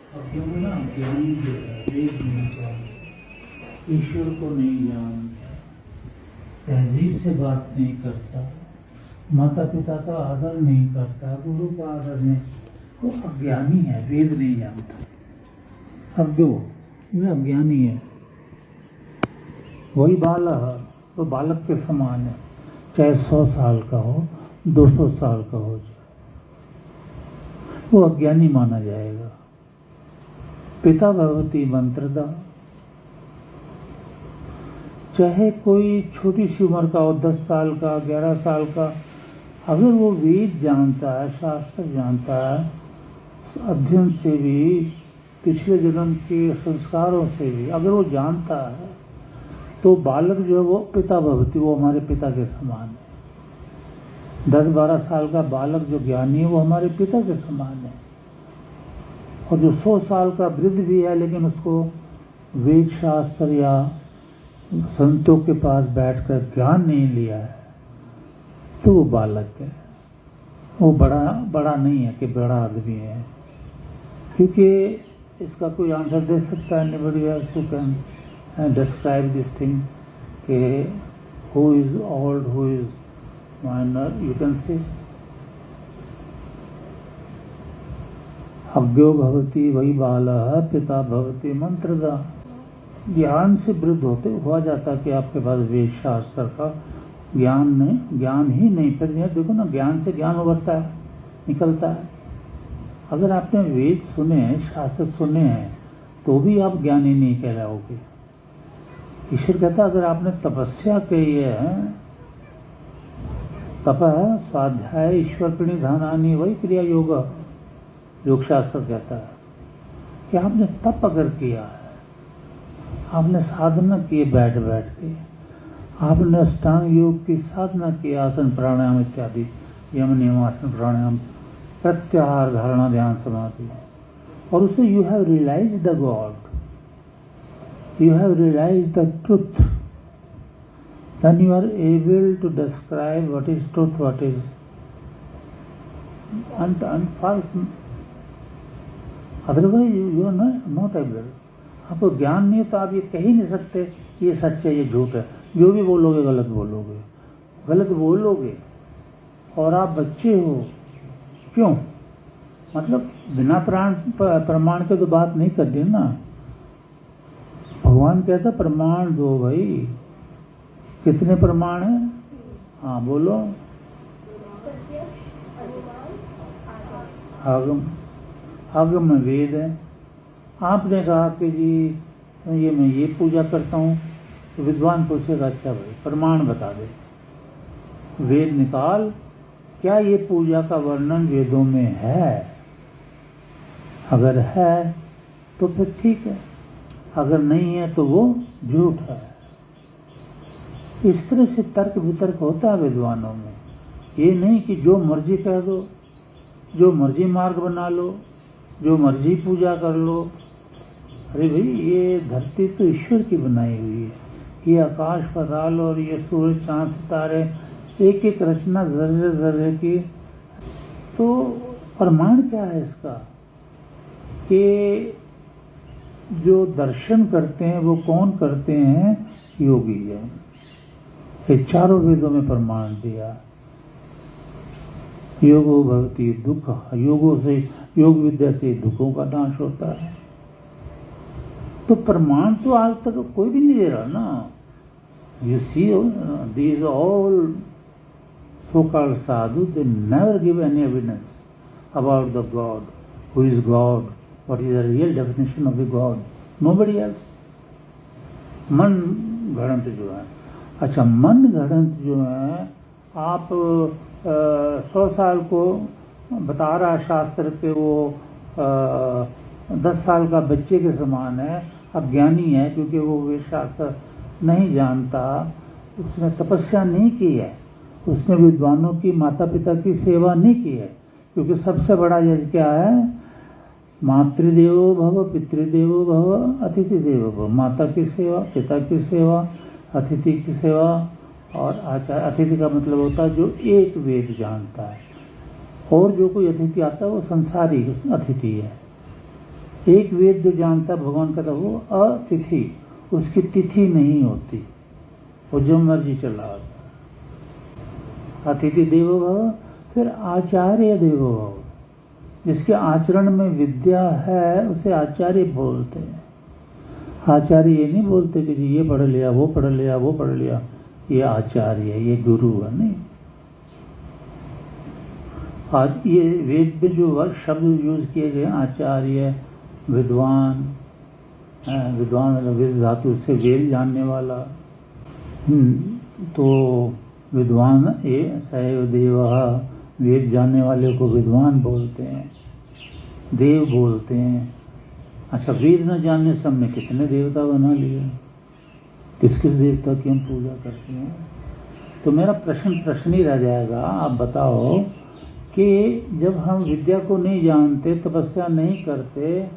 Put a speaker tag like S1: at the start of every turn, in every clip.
S1: अब क्योंकि ना ज्ञानी जो है वेद नहीं जानता, ईश्वर को नहीं जानता, तहजीब से बात नहीं करता, माता पिता का आदर नहीं करता, गुरु का आदर नहीं, वो अज्ञानी है, वेद नहीं जानता। अब जो ये अज्ञानी है वही बालक तो बालक के समान है, चाहे 100 साल का हो 200 साल का हो जाए, वो अज्ञानी माना जाएगा। पिता भगवती मंत्रदा, चाहे कोई छोटी सी उम्र का हो, 10 साल का 11 साल का, अगर वो वेद जानता है, शास्त्र जानता है, अध्ययन से भी पिछले जन्म के संस्कारों से भी अगर वो जानता है, तो बालक जो है वो पिता भगवती, वो हमारे पिता के समान है। 10-12 साल का बालक जो ज्ञानी है वो हमारे पिता के समान है। और जो 100 साल का वृद्ध भी है लेकिन उसको वेद शास्त्र या संतों के पास बैठकर ज्ञान नहीं लिया है, तो वो बालक है, वो बड़ा नहीं है कि बड़ा आदमी है। क्योंकि इसका कोई आंसर दे सकता है, anybody else who can describe this thing, कि who is old, who is minor, you can say. अज्ञो भवति वही बालः पिता भवति मंत्रदा। ज्ञान से वृद्ध होते हुआ जाता कि आपके पास वेद शास्त्र का ज्ञान ही नहीं, फिर देखो ना, ज्ञान से ज्ञान उभरता है, निकलता है। अगर आपने वेद सुने हैं, शास्त्र सुने हैं, तो भी आप ज्ञानी नहीं कहलाओगे। ईश्वर कहता है अगर आपने तपस्या की है, तप है स्वाध्याय ईश्वर प्रणिधानानि वही क्रिया योग शास्त्र कहता है कि आपने तप अगर किया है, आपने साधना की बैठ के, आपने अष्टांग योग की साधना की, आसन प्राणायाम इत्यादि, यम नियम आसन प्राणायाम, प्रत्याहार धारणा ध्यान समाधि, और उससे you have realise the god, you have realized the truth, then you are able to describe what is truth, what is and false. Otherwise you are not able. आपको ज्ञान नहीं है तो आप ये कह ही नहीं सकते ये सच है ये झूठ है। जो भी बोलोगे गलत बोलोगे और आप बच्चे हो। क्यों? मतलब बिना प्रमाण के तो बात नहीं करनी ना। भगवान कहता प्रमाण दो भाई। कितने प्रमाण है? हाँ बोलो। आगम में वेद है। आपने कहा कि जी ये मैं ये पूजा करता हूँ, तो विद्वान पूछेगा अच्छा भाई प्रमाण बता दे, वेद निकाल, क्या ये पूजा का वर्णन वेदों में है? अगर है तो फिर ठीक है, अगर नहीं है तो वो झूठ है। इस तरह से तर्क वितर्क होता है विद्वानों में। ये नहीं कि जो मर्जी कह दो, जो मर्जी मार्ग बना लो, जो मर्जी पूजा कर लो। अरे भाई ये धरती तो ईश्वर की बनाई हुई है, ये आकाश पाताल और ये सूरज चांद सितारे, एक एक रचना जर्रे जर्रे की। तो प्रमाण क्या है इसका? कि जो दर्शन करते हैं वो कौन करते हैं? योगी है। ये चारों वेदों में प्रमाण दिया। योगो भवति दुख, योगों से, योग विद्या से दुखों का नाश होता है। तो प्रमाण तो आज तक कोई भी नहीं दे रहा ना। You see these all so called Sadhu, they never give any evidence about the God, who is God, what is the real definition of the God? Nobody else. मन घड़ंत जो है, अच्छा मन घड़ंत जो है, आप 100 साल को बता रहा शास्त्र के वो 10 साल का बच्चे के समान है, अज्ञानी है क्योंकि वो वे शास्त्र नहीं जानता, उसने तपस्या नहीं की है, उसने विद्वानों की माता पिता की सेवा नहीं की है। क्योंकि सबसे बड़ा यज्ञ क्या है? मातृदेवो भव, पितृदेवो भव, अतिथि देवो भव। माता की सेवा, पिता की सेवा, अतिथि की सेवा। और आचार्य, अतिथि का मतलब होता है जो एक वेद जानता है, और जो कोई अतिथि आता है वो संसारी अतिथि है। एक वेद जो जानता भगवान का था वो अतिथि, उसकी तिथि नहीं होती, वो जो मर्जी चला आता। अतिथि देवो भव, फिर आचार्य देवो भव, जिसके आचरण में विद्या है उसे आचार्य बोलते हैं। आचार्य ये नहीं बोलते कि जी ये पढ़ लिया, वो पढ़ लिया, वो पढ़ लिया, ये आचार्य है, ये गुरु है, नहीं। आज ये वेद में जो शब्द यूज किए गए, आचार्य, विद्वान, विद्वान मतलब वेद धातु से वेद जानने वाला, तो विद्वान ये सैव देव, वेद जानने वाले को विद्वान बोलते हैं, देव बोलते हैं। अच्छा, वेद न जानने से हमने कितने देवता बना लिए, किस किस देवता की हम पूजा करते हैं। तो मेरा प्रश्न ही रह जाएगा, आप बताओ कि जब हम विद्या को नहीं जानते, तपस्या नहीं करते,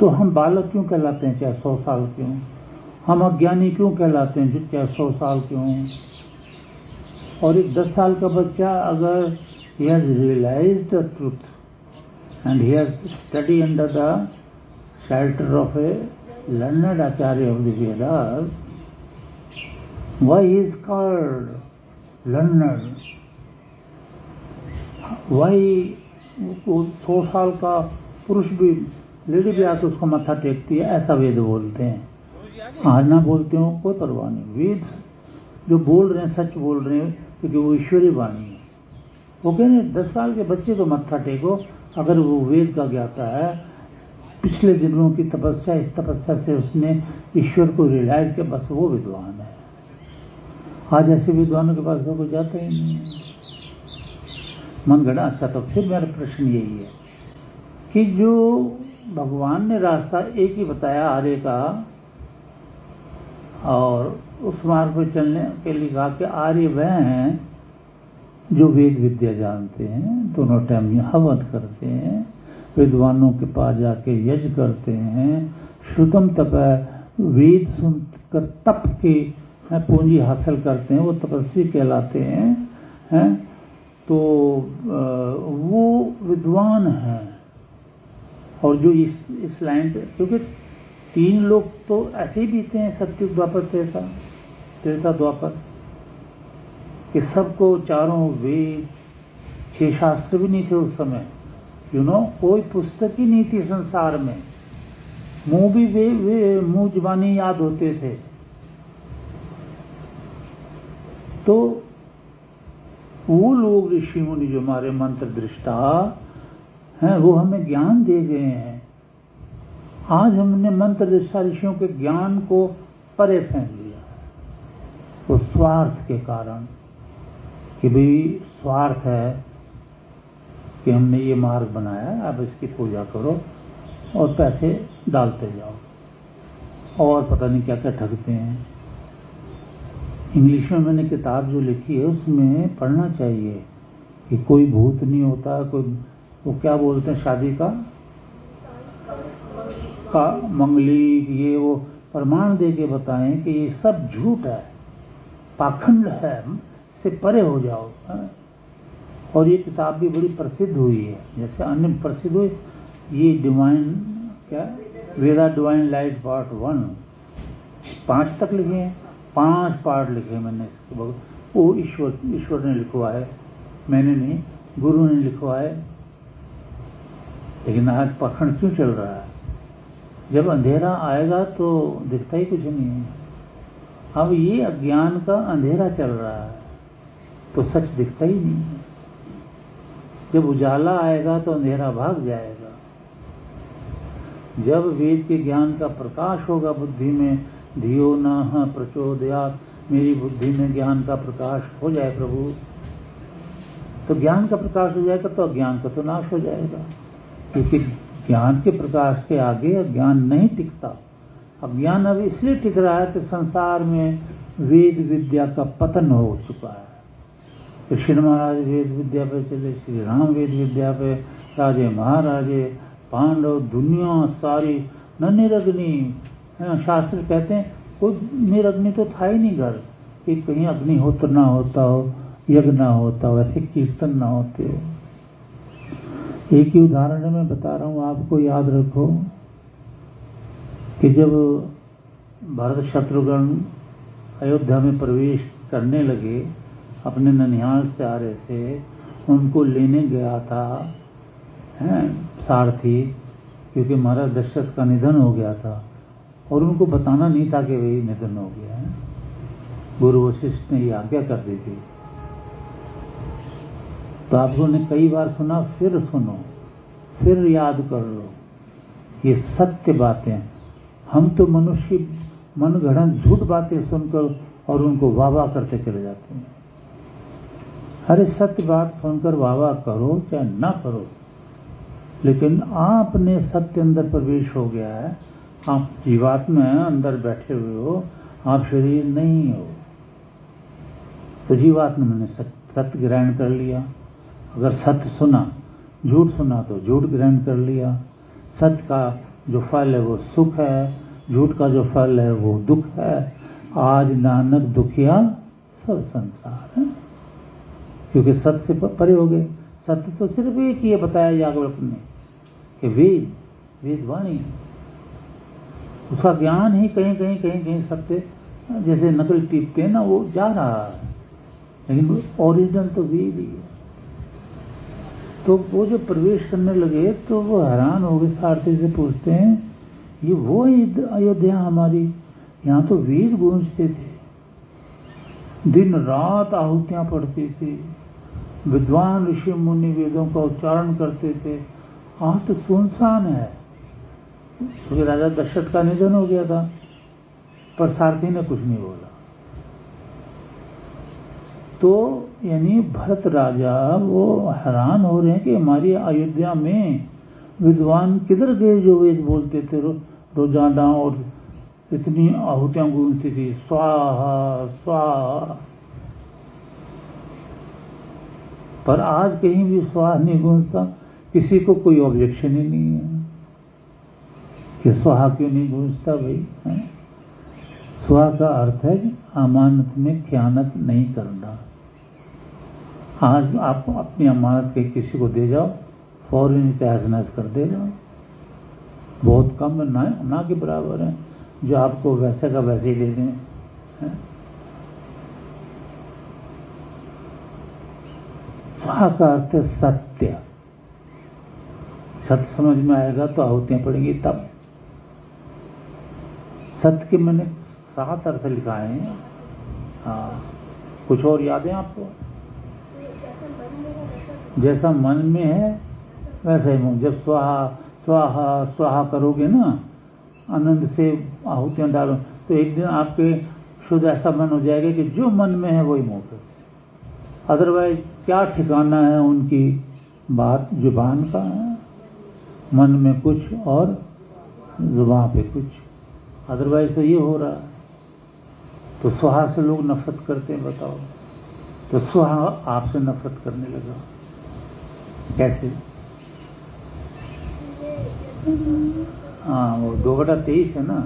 S1: तो हम बालक क्यों कहलाते हैं, चाहे 100 साल क्यों? हम अज्ञानी क्यों कहलाते हैं, चाहे 100 साल क्यों? और एक 10 साल का बच्चा अगर he has realized the truth and he has studied under the shelter of a learned acharya of the Vedas, why he is called learned? Why 100 साल का पुरुष भी, लेडी भी आकर उसको मत्था टेकती है, ऐसा वेद बोलते हैं। आज ना बोलते हो कोई परवाह नहीं, वेद जो बोल रहे हैं सच बोल रहे हैं, क्योंकि वो ईश्वरी वाणी है। वो कह रहे 10 साल के बच्चे को मत्था टेको, अगर वो वेद का ज्ञाता है, पिछले जन्मों की तपस्या, इस तपस्या से उसने ईश्वर को रियलाइज किया, बस वो विद्वान है। आज ऐसे विद्वानों के पास तो कोई जाता ही नहीं है, मन गढ़ा। अच्छा, तो फिर मेरा प्रश्न यही है कि जो भगवान ने रास्ता एक ही बताया आर्य का, और उस मार्ग पर चलने के लिए कहा कि आर्य वह हैं जो वेद विद्या जानते हैं, दोनों टाइम हवन करते हैं, विद्वानों के पास जाके यज्ञ करते हैं, श्रुतम तप, वेद सुनकर तप के पूंजी हासिल करते हैं, वो तपस्वी कहलाते हैं, तो वो विद्वान है। और जो इस लाइन पे, क्योंकि 3 लोग तो ऐसे ही बीते हैं, सत्युग द्वापर त्रेता द्वापर, कि सबको चारों वेद, 6 शास्त्र भी नहीं थे उस समय, कोई पुस्तक ही नहीं थी संसार में, मुंह भी मुंह जुबानी याद होते थे। तो वो लोग ऋषि मुनि जो हमारे मंत्र दृष्टा हैं, वो हमें ज्ञान दे गए हैं। आज हमने मंत्र दृष्टा ऋषियों के ज्ञान को परे फेंक दिया, वो स्वार्थ के कारण, कि भाई स्वार्थ है कि हमने ये मार्ग बनाया, आप इसकी पूजा करो और पैसे डालते जाओ, और पता नहीं क्या क्या ठगते हैं। इंग्लिश में मैंने किताब जो लिखी है उसमें पढ़ना चाहिए कि कोई भूत नहीं होता, कोई वो क्या बोलते हैं शादी का मंगली, ये वो प्रमाण दे के बताएं कि ये सब झूठ है, पाखंड है, से परे हो जाओ। और ये किताब भी बड़ी प्रसिद्ध हुई है, जैसे अन्य प्रसिद्ध हुई, ये डिवाइन क्या वेदा डिवाइन लाइट पार्ट 1, 5 तक लिखे हैं, 5 पार्ट लिखे मैंने। वो ईश्वर ने लिखवा है, मैंने नहीं, गुरु ने लिखवा है। लेकिन आज पाखंड क्यों चल रहा है? जब अंधेरा आएगा तो दिखता ही कुछ नहीं है। अब ये अज्ञान का अंधेरा चल रहा है तो सच दिखता ही नहीं है। जब उजाला आएगा तो अंधेरा भाग जाएगा। जब वेद के ज्ञान का प्रकाश होगा बुद्धि में, धियो नः प्रचोदयात्, मेरी बुद्धि में ज्ञान का प्रकाश हो जाए प्रभु, तो ज्ञान का प्रकाश हो जाएगा तो अज्ञान का तो नाश हो जाएगा। क्योंकि ज्ञान के प्रकाश के आगे अज्ञान नहीं टिकता। अज्ञान अब इसलिए टिक रहा है कि संसार में वेद विद्या का पतन हो चुका है। कृष्ण महाराज वेद विद्या पे चले, श्री राम वेद विद्या पे, राजे महाराजे, पांडव, दुनिया सारी न निरग्नि। शास्त्र कहते हैं कोई निरग्नि तो था ही नहीं घर, कि कहीं अग्निहोत्र ना होता हो, यज्ञ ना होता हो, ऐसे कीर्तन ना होते हो। एक ही उदाहरण मैं बता रहा हूँ, आपको याद रखो कि जब भरत शत्रुघ्न अयोध्या में प्रवेश करने लगे, अपने ननिहाल से आ रहे थे, उनको लेने गया था सारथी, क्योंकि महाराज दशरथ का निधन हो गया था और उनको बताना नहीं था कि वही निधन हो गया है। गुरु वशिष्ठ ने ये आज्ञा कर दी थी। तो आप लोगों ने कई बार सुना, फिर सुनो, फिर याद कर लो, ये सत्य बातें। हम तो मनुष्य मन गढ़ंत झूठ बातें सुनकर और उनको वाह वाह करते चले जाते हैं। अरे सत्य बात सुनकर वाह वाह करो चाहे ना करो, लेकिन आपने सत्य अंदर प्रवेश हो गया है, आप जीवात्मा अंदर बैठे हुए हो, आप शरीर नहीं हो। तो जीवात्मा ने सत्य ग्रहण कर लिया। अगर सत्य सुना, झूठ सुना तो झूठ ग्रहण कर लिया। सत्य का जो फल है वो सुख है, झूठ का जो फल है वो दुख है। आज नानक दुखिया सब संसार है, क्योंकि सत्य से परे हो गए। सत्य तो सिर्फ एक ही बताया याज्ञवल्क्य ने कि वेद वाणी, उसका ज्ञान ही कहीं कहीं कहीं कहीं सत्य, जैसे नकल टीपते हैं ना, वो जा रहा है, लेकिन ओरिजिनल तो वेद ही है। तो वो जो प्रवेश करने लगे तो वो हैरान हो गए, सारथी से पूछते हैं, ये वो अयोध्या हमारी, यहाँ तो वेद गूंजते थे, दिन रात आहुतियां पढ़ती थी, विद्वान ऋषि मुनि वेदों का उच्चारण करते थे, आज तो सुनसान है। क्योंकि राजा दशरथ का निधन हो गया था, पर सारथी ने कुछ नहीं बोला। तो यानी भरत राजा वो हैरान हो रहे हैं कि हमारी अयोध्या में विद्वान किधर गए जो वेद बोलते थे रोजाना, और इतनी आहुतियां गूंजती थी, स्वाहा स्वाहा। पर आज कहीं भी स्वाहा नहीं गूंजता, किसी को कोई ऑब्जेक्शन ही नहीं है कि स्वाहा क्यों नहीं गूंजता भाई। स्वाहा का अर्थ है अमानत में खयानत नहीं करना। आज आप अपनी अमानत के किसी को दे जाओ, फौरन तहस नहस कर दे जाओ। बहुत कम ना के बराबर है जो आपको वैसे का वैसे ही दे दें। स्वाहा का अर्थ है सत्य। सत्य समझ में आएगा तो आहुतियां पड़ेंगी तब। सत्य के मैंने 7 अर्थ लिखाए हैं। हाँ, कुछ और याद है आपको? जैसा मन में है वैसा ही मुंह। जब स्वाहा स्वाहा स्वाहा करोगे ना, आनंद से आहुतियां डालो, तो एक दिन आपके शुद्ध ऐसा मन हो जाएगा कि जो मन में है वही मुंह पे। अदरवाइज क्या ठिकाना है उनकी बात जुबान का है, मन में कुछ और जुबान पे कुछ। अदरवाइज तो ये हो रहा है। तो स्वाहा से लोग नफरत करते हैं, बताओ। तो स्वाहा आपसे नफरत करने लगा, कैसे? हाँ, वो 2/23 है ना,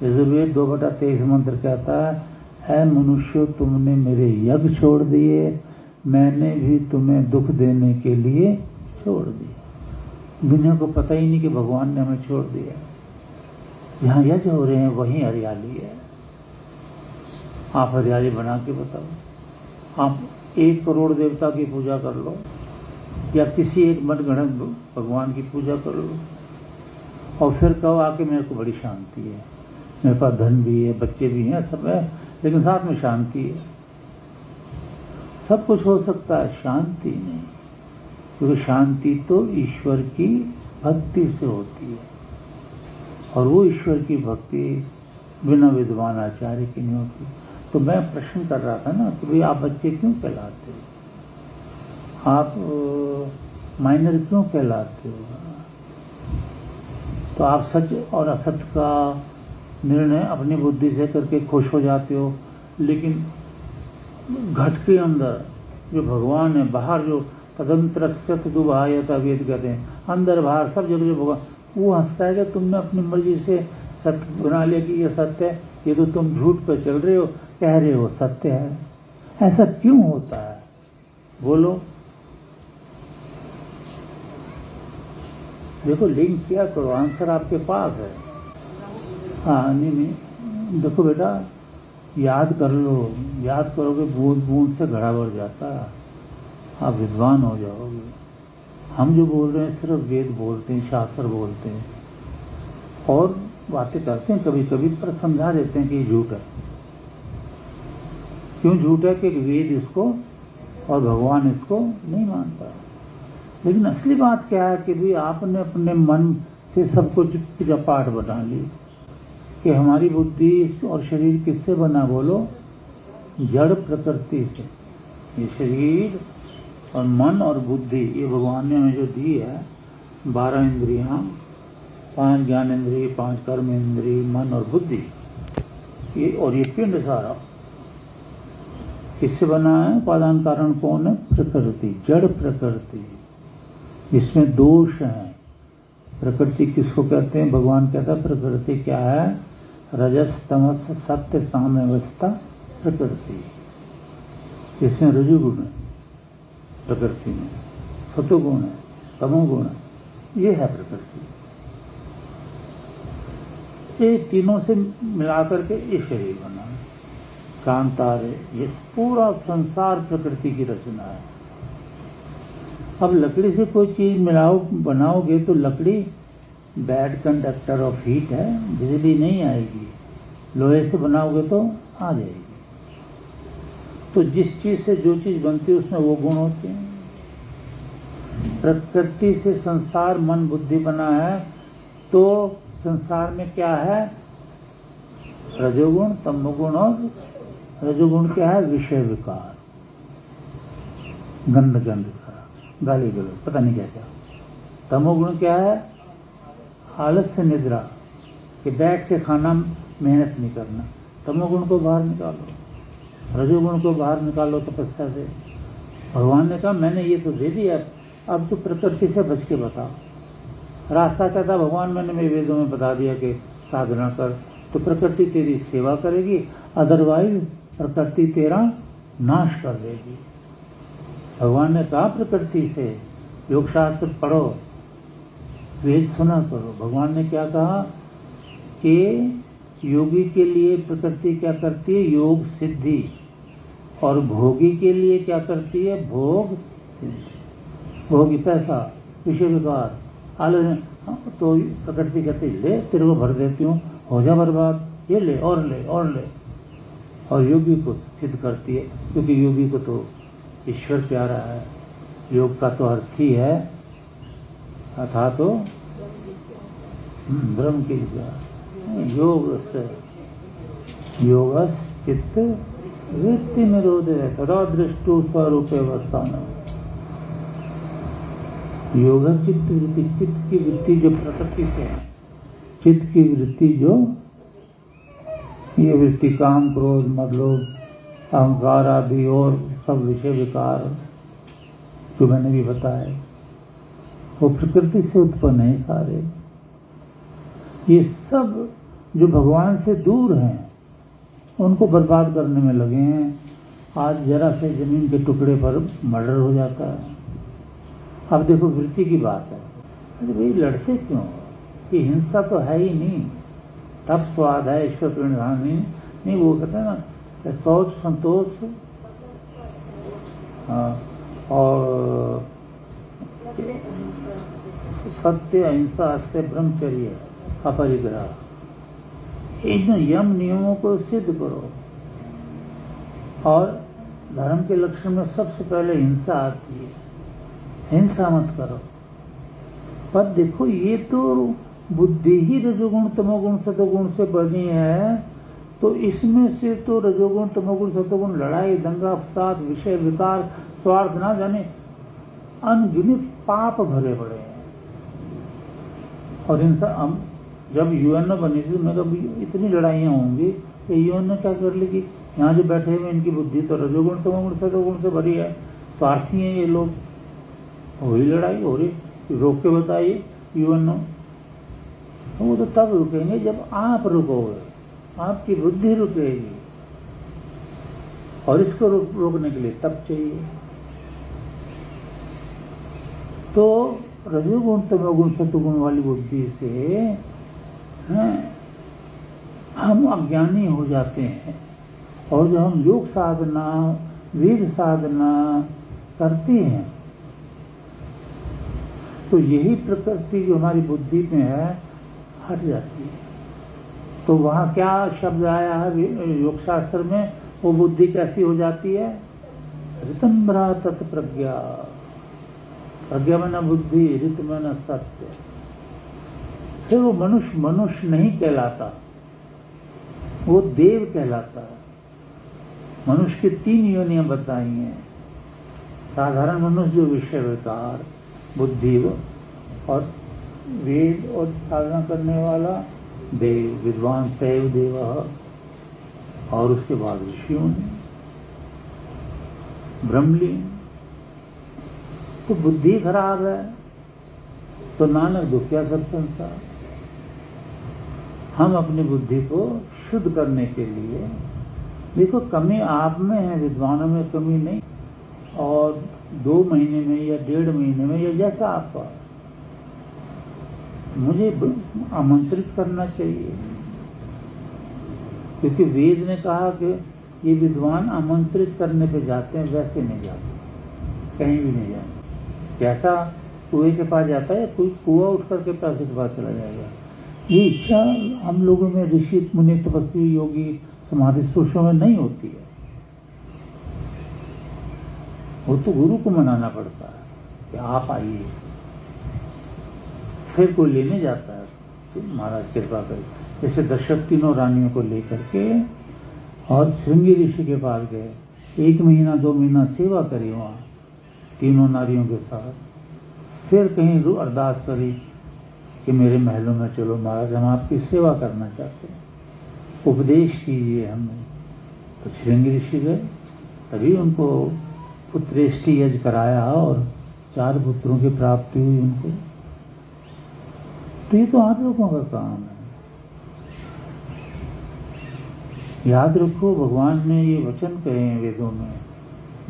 S1: यजुर्वेद 2/23 मंत्र कहता है, ऐ मनुष्य तुमने मेरे यज्ञ छोड़ दिए, मैंने भी तुम्हें दुख देने के लिए छोड़ दिया। दुनिया को पता ही नहीं कि भगवान ने हमें छोड़ दिया। जहाँ यज्ञ हो रहे हैं वहीं हरियाली है। आप हरियाली बना के बताओ। आप 1 करोड़ देवता की पूजा कर लो या किसी एक मनगढ़ंत भगवान की पूजा कर लो, और फिर कहो आके मेरे को बड़ी शांति है, मेरे पास धन भी है, बच्चे भी हैं, सब है, लेकिन साथ में शांति है। सब कुछ हो सकता है, शांति नहीं, क्योंकि शांति तो ईश्वर की भक्ति से होती है, और वो ईश्वर की भक्ति बिना विद्वान आचार्य की नहीं होती। तो मैं प्रश्न कर रहा था ना कि भाई आप बच्चे क्यों कहलाते हो, आप माइनर क्यों कहलाते हो? तो आप सच और असत्य का निर्णय अपनी बुद्धि से करके खुश हो जाते हो, लेकिन घट के अंदर जो भगवान है, बाहर जो तदंतर सत्य दुभायता वेद कहते हैं, अंदर बाहर सब जगह जो भगवान, वो हंसता है कि तुमने अपनी मर्जी से सत्य बना लिया कि ये सत्य है, ये तो तुम झूठ पर चल रहे हो, कह रहे हो सत्य है। ऐसा क्यों होता है बोलो? देखो लिंक किया करो, आंसर आपके पास है। हाँ नहीं, देखो बेटा याद कर लो, याद करोगे बूंद बूंद से घड़ा भर जाता है, आप विद्वान हो जाओगे। हम जो बोल रहे हैं सिर्फ वेद बोलते हैं, शास्त्र बोलते हैं और बातें करते हैं कभी कभी, पर समझा देते हैं कि ये झूठ है। क्यों झूठ है? कि वेद इसको और भगवान इसको नहीं मानता। लेकिन असली बात क्या है कि भी आपने अपने मन से सब कुछ पूजा पाठ बना ली कि हमारी बुद्धि और शरीर किससे बना? बोलो, जड़ प्रकृति से। ये शरीर और मन और बुद्धि ये भगवान ने हमें जो दी है, 12 इंद्रियां, 5 ज्ञान इंद्रिय, 5 कर्म इंद्रिय, मन और बुद्धि, ये और ये पिंड सारा किससे बना है? उपादान कारण कौन है? प्रकृति, जड़ प्रकृति, जिसमें दोष है। प्रकृति किसको कहते हैं? भगवान कहता है प्रकृति क्या है? रजस तमस सत्य साम्यावस्था प्रकृति। इसमें रजोगुण है प्रकृति में, सतोगुण है, तमोगुण है, ये है प्रकृति। ये तीनों से मिलाकर के ये शरीर बना है। कांतारे, ये पूरा संसार प्रकृति की रचना है। अब लकड़ी से कोई चीज मिलाओ बनाओगे तो लकड़ी बैड कंडक्टर ऑफ हीट है, बिजली नहीं आएगी। लोहे से बनाओगे तो आ जाएगी। तो जिस चीज से जो चीज बनती है उसमें वो गुण होते हैं। प्रकृति से संसार मन बुद्धि बना है, तो संसार में क्या है? रजोगुण, तमोगुण। और रजोगुण क्या है? विषय विकार, गंध गंध का, गाली गलौज, पता नहीं क्या क्या। तमोगुण क्या है? आलस्य निद्रा, कि बैठ के खाना, मेहनत नहीं करना। तमोगुण को बाहर निकालो, रजोगुण को बाहर निकालो तपस्या से। भगवान ने कहा मैंने ये तो दे दिया, अब तो प्रकृति से बच के बताओ। रास्ता कहता भगवान मैंने मेरे वेदों में बता दिया कि साधना कर, तो प्रकृति तेरी सेवा करेगी, अदरवाइज प्रकृति तेरा नाश कर देगी। भगवान ने कहा प्रकृति से योग शास्त्र पढ़ो, वेद सुना करो। भगवान ने क्या कहा कि योगी के लिए प्रकृति क्या करती है? योग सिद्धि। और भोगी के लिए क्या करती है? भोग सिद्धि। भोगी पैसा, विषय विकार, आलस। तो प्रकृति कहती ले तेरे को भर देती हूँ, हो जा बर्बाद, ये ले और ले और ले। और योगी को सिद्ध करती है, क्योंकि योगी को तो ईश्वर प्यारा है। योग का तो अर्थ ही है अथा तो ब्रह्म की विद्या। योग से योग चित्त वृत्ति निरोध है, तदा दृष्टु स्वरूपे अवस्थान। योग चित्त वृत्ति, चित्त की वृत्ति जो प्रकृति से है, चित्त की वृत्ति जो ये वृत्ति काम क्रोध मद लोभ अहंकार आदि और सब विषय विकार जो मैंने भी बताया, वो प्रकृति से उत्पन्न है सारे। ये सब जो भगवान से दूर हैं उनको बर्बाद करने में लगे हैं। आज जरा से जमीन के टुकड़े पर मर्डर हो जाता है। अब देखो वृत्ति की बात है, अरे भाई लड़ते क्यों? ये हिंसा तो है ही नहीं, तब स्वाद है ईश्वर परिणाम नहीं। वो कहते हैं ना शौच संतोष और सत्य अहिंसा से ब्रह्मचर्य अपरिग्रह, इन यम नियमों को सिद्ध करो। और धर्म के लक्षण में सबसे पहले हिंसा आती है, हिंसा मत करो। पर देखो ये तो बुद्धि ही रजोगुण तमोगुण सतोगुण से बनी है, तो इसमें से तो रजोगुण तमोगुण सतोगुण लड़ाई दंगा फसाद विषय विकार स्वार्थ ना जाने अनगिनत पाप भरे पड़े हैं। और हिंसा जब यूएनओ बनी थी मैं कभी इतनी लड़ाइयाँ होंगी कि यूएनओ क्या कर लेगी? यहाँ जो बैठे हुए इनकी बुद्धि तो रजोगुण तमोगुण सतोगुण से भरी है, स्वार्थी हैं ये लोग। वही लड़ाई हो रही, रोक के बताइए यूएनओ। वो तो तब रुकेंगे जब आप रुकोगे, आपकी बुद्धि रुकेगी। और इसको रोकने के लिए तब चाहिए। तो रजोगुण तमोगुण सतोगुण वाली बुद्धि से हैं हम अज्ञानी हो जाते हैं। और जब हम योग साधना वेद साधना करते हैं तो यही प्रकृति जो हमारी बुद्धि में है हट जाती है। तो वहाँ क्या शब्द आया है योग शास्त्र में, वो बुद्धि कैसी हो जाती है? ऋतम्भरा तत् प्रज्ञा। प्रज्ञा में न बुद्धि, ऋत में न सत्य। फिर वो मनुष्य नहीं कहलाता, वो देव कहलाता है। मनुष्य की 3 योनियां बताई हैं। साधारण मनुष्य जो विषय विकार बुद्धि और वेद और साधना करने वाला देव, विद्वान सैव देव, और उसके बाद ऋषियों ने ब्रह्मलीन। तो बुद्धि खराब है तो नानक दुखिया सब संसार। हम अपनी बुद्धि को शुद्ध करने के लिए, देखो कमी आप में है, विद्वानों में कमी नहीं। और 2 महीने में या 1.5 महीने में या जैसा आपका, मुझे आमंत्रित करना चाहिए। क्योंकि वेद ने कहा कि ये विद्वान आमंत्रित करने पे जाते हैं, वैसे नहीं जाते, कहीं भी नहीं जाते। कैसा कुएं के पास जाता है, कोई कुआं उठ करके पैसे के पास चला जाएगा। ये इच्छा हम लोगों में, ऋषि मुनि तपस्वी योगी समाधि पुरुषों में नहीं होती है। वो तो गुरु को मनाना पड़ता है कि आप आइए। फिर कोई लेने जाता है तो महाराज कृपा कर, जैसे दशरथ 3 रानियों को लेकर के और श्रृंगी ऋषि के पास गए, 1 महीना 2 महीना सेवा करी वहाँ 3 नारियों के साथ। फिर कहीं अरदास करी कि मेरे महलों में चलो महाराज, हम आपकी सेवा करना चाहते हैं, उपदेश कीजिए हमें। तो श्रृंगी ऋषि गए, तभी उनको पुत्रेष्टि यज्ञ कराया और 4 पुत्रों की प्राप्ति हुई उनको। तो ये तो आप लोगों का काम है। याद रखो, भगवान ने ये वचन कहे हैं वेदों में,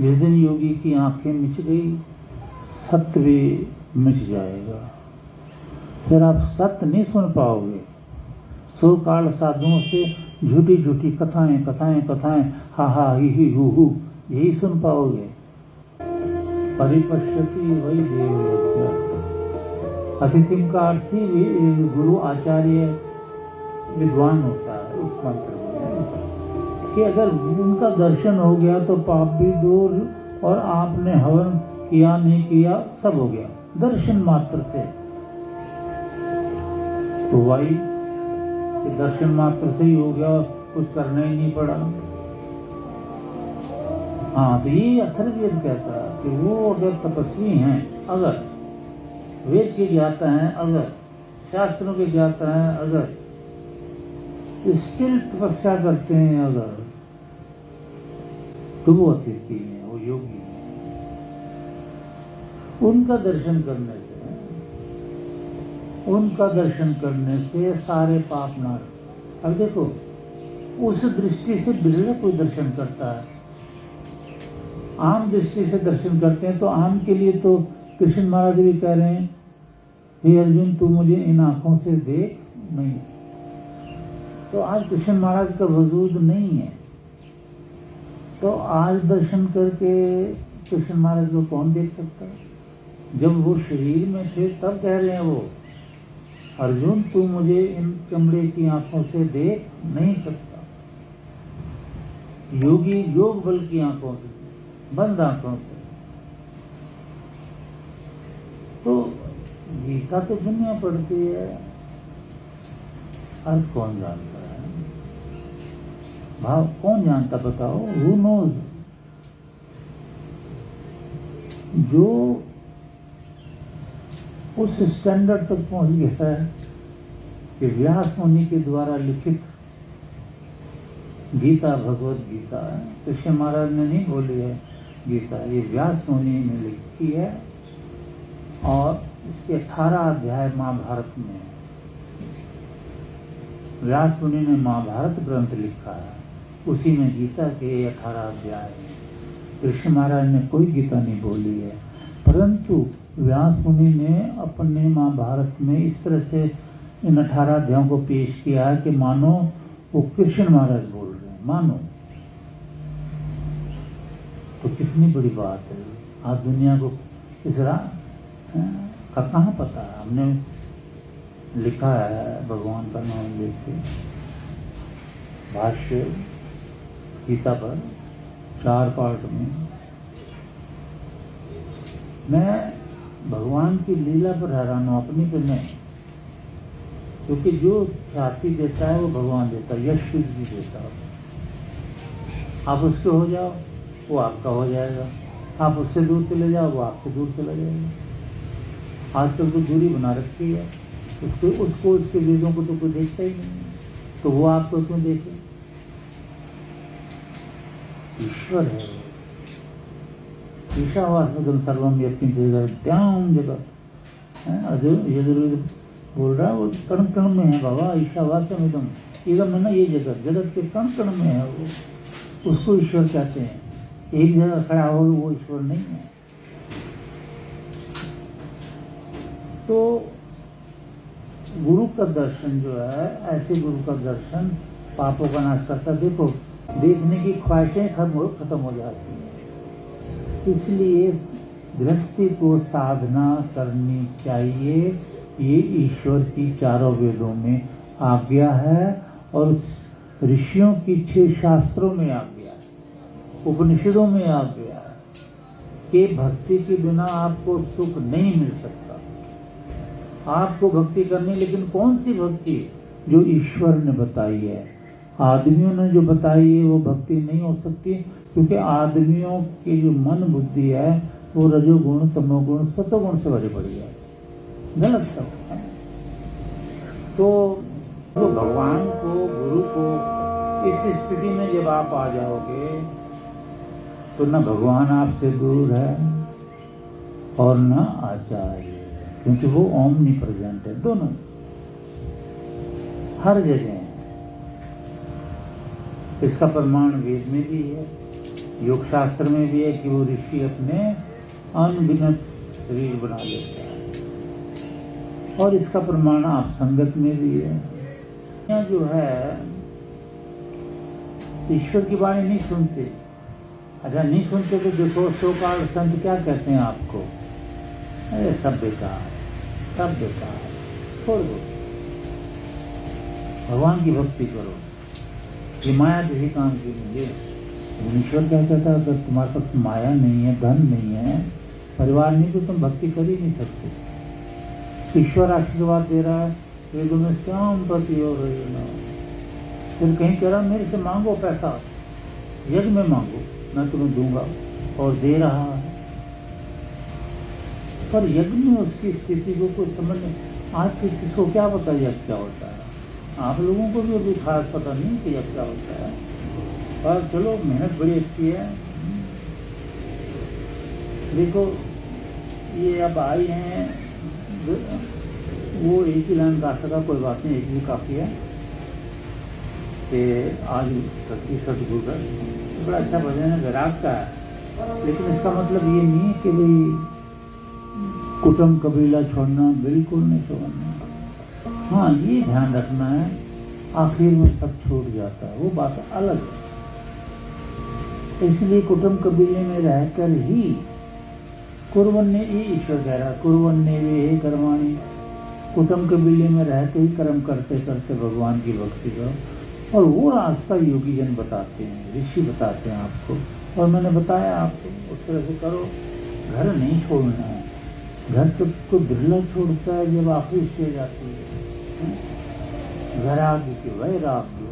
S1: जिस दिन योगी की आंखें मिच गई, सत्य भी मिच जाएगा। फिर आप सत्य नहीं सुन पाओगे। 100 काल साधुओं से झूठी झूठी कथाएं कथाएं कथाएं, हा हा ही हु, यही सुन पाओगे। परिपश्यति वही देव। अतिथिम का अर्थ ही गुरु आचार्य विद्वान होता है उस मंत्र में, कि अगर उनका दर्शन हो गया तो पाप भी दूर, और आपने हवन किया नहीं किया सब हो गया, दर्शन मात्र से। तो वही दर्शन मात्र से ही हो गया, कुछ करना ही नहीं पड़ा। हाँ, तो ये अथर्ववेद कहता है कि वो अगर तपस्वी हैं, अगर वेद के ज्ञाता हैं, अगर शास्त्रों के ज्ञाता हैं, अगर स्किल तपस्या करते हैं, अगर, तो वो अतिथि हैं, वो योगी हैं। उनका दर्शन करने से सारे पाप नाश। अब देखो, उस दृष्टि से बिरले कोई दर्शन करता है। आम दृष्टि से दर्शन करते हैं, तो आम के लिए तो कृष्ण महाराज भी कह रहे हैं, हे अर्जुन तू मुझे इन आंखों से देख नहीं। तो आज कृष्ण महाराज का वजूद नहीं है, तो आज दर्शन करके कृष्ण महाराज को कौन देख सकता है? जब वो शरीर में थे तब कह रहे हैं वो, अर्जुन तू मुझे इन चमड़े की आंखों से देख नहीं सकता। योगी योग बल की आंखों से, बंद आंखों से। तो गीता तो दुनिया पढ़ती है, अर्थ कौन जानता है? भाव कौन जानता बताओ? Who knows? जो उस स्टैंडर्ड तक पहुंच गया है कि व्यास मुनि के द्वारा लिखित गीता भगवत गीता है, कृष्ण महाराज ने नहीं बोली है गीता, ये व्यास मुनि ने लिखी है। और इसके 18 अध्याय महाभारत में है। व्यास मुनि ने महाभारत ग्रंथ लिखा है, उसी में गीता के 18 अध्याय हैं। कृष्ण महाराज ने कोई गीता नहीं बोली है, परंतु व्यास मुनि ने अपने महाभारत में इस तरह से इन 18 अध्यायों को पेश किया है कि मानो वो कृष्ण महाराज बोल रहे हैं, मानो। तो कितनी बड़ी बात है। आज दुनिया को इस राह का कहाँ पता है। हमने लिखा है भगवान का नाम लेके भाष्य गीता पर 4 पार्ट में। मैं भगवान की लीला पर हैरान हूँ, अपनी पे नहीं, क्योंकि जो ख्याति देता है वो भगवान देता है, यश भी देता है। आप उसके हो जाओ वो आपका हो जाएगा, आप उससे दूर चले जाओ वो आपसे दूर चला जाएगा। आजकल तो दूरी बना रखी है, उसको उसके वेदों को तो कोई देखता ही नहीं, तो वो आपको क्यों देखे। ईश्वर है, ईशावास्यम सर्वम यस्मिन् जगत्याम जगत। यजुर्वेद बोल रहा है वो कण कण में है बाबा। ईशावास्यम इदम है ना, ये जगत, जगत के कण कण में है वो, उसको ईश्वर कहते हैं। एक जगह खड़ा हो वो ईश्वर नहीं है। तो गुरु का दर्शन जो है, ऐसे गुरु का दर्शन पापों का नाश करता। देखो देखने की ख्वाहिशें खत्म हो जाती हैं। इसलिए गृहस्थी को साधना करनी चाहिए, ये ईश्वर की 4 वेदों में आज्ञा है और ऋषियों की 6 शास्त्रों में आज्ञा है, उपनिषदों में आज्ञा है कि भक्ति के बिना आपको सुख नहीं मिल सकता। आपको भक्ति करनी, लेकिन कौन सी भक्ति? जो ईश्वर ने बताई है। आदमियों ने जो बताई है वो भक्ति नहीं हो सकती, क्योंकि आदमियों की जो मन बुद्धि है वो रजोगुण, तमोगुण, सतोगुण से भरी पड़ी है, गलत सब है। तो भगवान को, गुरु को इस स्थिति में जब आप आ जाओगे तो न भगवान आपसे दूर है और न आचार्य, क्योंकि वो ओमनी प्रेजेंट है, दोनों हर जगह है। इसका प्रमाण वेद में भी है, योग शास्त्र में भी है कि वो ऋषि अपने अनगिनत शरीर बना लेता है, और इसका प्रमाण आप संगत में भी है। यहाँ जो है ईश्वर की वाणी नहीं सुनते। अच्छा नहीं सुनते तो देखो शोकाल संत क्या कहते हैं आपको, अरे सब बेकार, सब बेकार, छोड़ दो, भगवान की भक्ति करो, ये माया किसी काम की नहीं है। ईश्वर क्या कहता है, अगर तुम्हारे पास माया नहीं है, धन नहीं है, परिवार नहीं, तो तुम भक्ति कर ही नहीं सकते। ईश्वर आशीर्वाद दे रहा है, वेदों में श्याम पति हो रही है ना, फिर कहीं कह रहा मेरे से मांगो पैसा, यज्ञ में मांगो मैं तुम्हें दूंगा, और दे रहा है। पर यज्ञ में उसकी स्थिति को कोई समझ नहीं। आज किसको क्या पता यज्ञ क्या होता है? आप लोगों को भी अभी खास पता नहीं कि यज्ञ क्या होता है, और चलो मेहनत बड़ी अच्छी है। देखो ये अब आई हैं, वो एक ही लाइन गा सका, कोई बात नहीं, एक भी काफी है कि आज सतगुरु का बड़ा अच्छा भजन है, वैराग का है, लेकिन इसका मतलब ये नहीं है कि भाई कुटुंब कबीला छोड़ना, बिल्कुल नहीं छोड़ना। हाँ ये ध्यान रखना है, आखिर में सब छूट जाता है, वो बात अलग है। इसलिए कुटुंब कबीले में रहकर ही कुर्वन्ने, ये ईश्वर कह रहा, कुर्वन्ने वे कर्माणि, कुटुंब कबीले में रहते ही कर्म करते करते भगवान की भक्ति करो। और वो रास्ता योगी जन बताते हैं, ऋषि बताते हैं आपको, और मैंने बताया आपको, उस तरह से करो। घर नहीं छोड़ना है, घर तो बिरला छोड़ता है जब आखिरी स्टेज आती है, वैराग्य की, वैराग्य।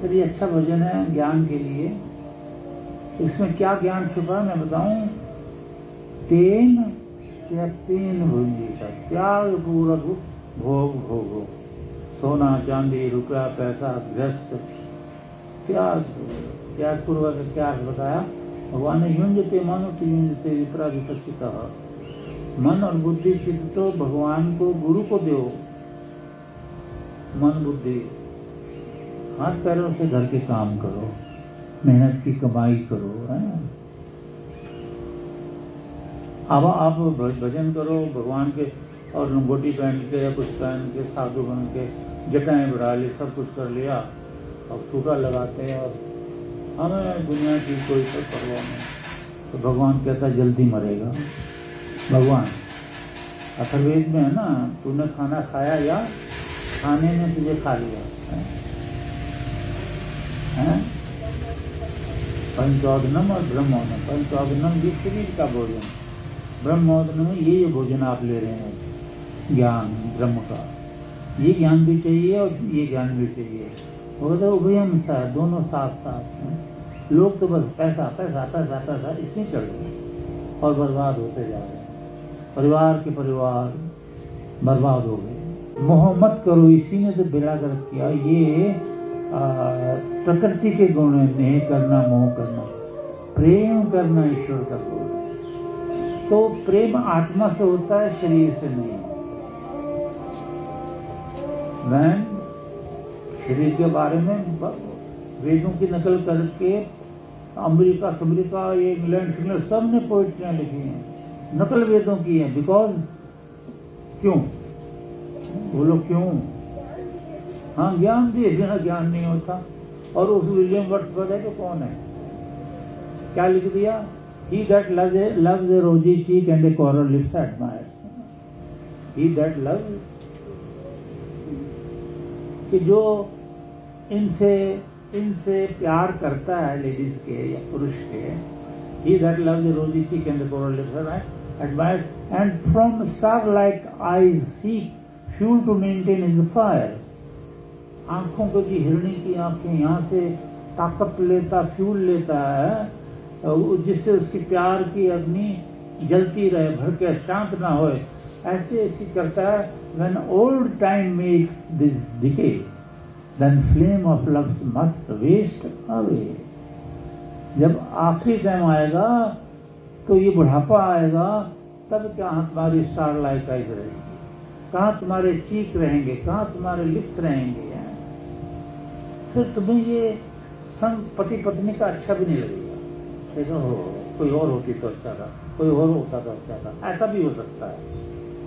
S1: फिर ये अच्छा भजन है ज्ञान के लिए। इसमें क्या ज्ञान छुपा मैं बताऊं, तेन त्यक्तेन भुंजीता, त्याग पूर्वक भोग भोगो, सोना चांदी रुपया पैसा ग्रस्त त्याग, त्याग पूर्वक क्या बताया भगवान ने, युंजते मनो तो युंजते विपराजिता, मन और बुद्धि चित्त तो भगवान को, गुरु को दो, मन बुद्धि, हाथ पैरों से घर के काम करो, मेहनत की कमाई करो, है अब आप भजन करो भगवान के और लंगोटी पहन के या कुछ पहन के साधु बन के जटाएं बढ़ा ली, सब कुछ कर लिया और टूटा लगाते हैं और हमें दुनिया की कोई तो परवाह नहीं। तो भगवान कहता जल्दी मरेगा। भगवान अथर्ववेद में है ना, तूने खाना खाया या खाने ने तुझे खा लिया है? पंचोदनम और ब्रह्मोदनम। पंचोदनम ये शरीर का भोजन, ब्रह्मोदनम ये भोजन आप ले रहे हैं ज्ञान ब्रह्म का। ये ज्ञान भी चाहिए और ये ज्ञान भी चाहिए, वो तो उभयम सा दोनों साथ साथ हैं। लोग तो बस पैसा पैसा पैसा पैसा इसमें चल रहे हैं और बर्बाद होते जा रहे हैं। परिवार के परिवार बर्बाद हो गए। मोह मत करो, इसी ने तो बेड़ा गर्क किया। ये प्रकृति के गुण नहीं करना, मोह करना, प्रेम करना ईश्वर का गुण। तो प्रेम आत्मा से होता है, शरीर से नहीं। मैं शरीर के बारे में वेदों की नकल करके अमेरिका ये इंग्लैंड सब ने पोइट्रियां लिखी हैं, नकल वेदों की है। बिकॉज क्यों बोलो क्यों? हाँ ज्ञान दिए, बिना ज्ञान नहीं होता। और उस विलियम वर्ड्सवर्थ तो कौन है, क्या लिख दिया? He that loves a rosy cheek and a coral lips admires. He that loves, कि जो इनसे प्यार करता है लेडीज के या पुरुष के, he that loves a rosy cheek and a coral lips admires, and from star-like eyes seek fuel to maintain his fire. आंखों को जी हिरणी की आंखें यहाँ से ताकत लेता, फ्यूल लेता है, जिससे उसकी प्यार की अग्नि जलती रहे, भड़के शांत ना होए। ऐसे करता है। When old time makes this decay, then flame of love must waste away. जब आखिरी टाइम आएगा तो ये बुढ़ापा आएगा, तब क्या तुम्हारी स्टार लाइक आइज रहेगी, कहाँ तुम्हारे चीक रहेंगे, कहाँ तुम्हारे लिप्स रहेंगे। फिर तुम्हें ये संग पति पत्नी का अच्छा भी नहीं लगेगा। देखो कोई और होती तो अच्छा था, कोई और होता तो अच्छा था। ऐसा भी हो सकता है,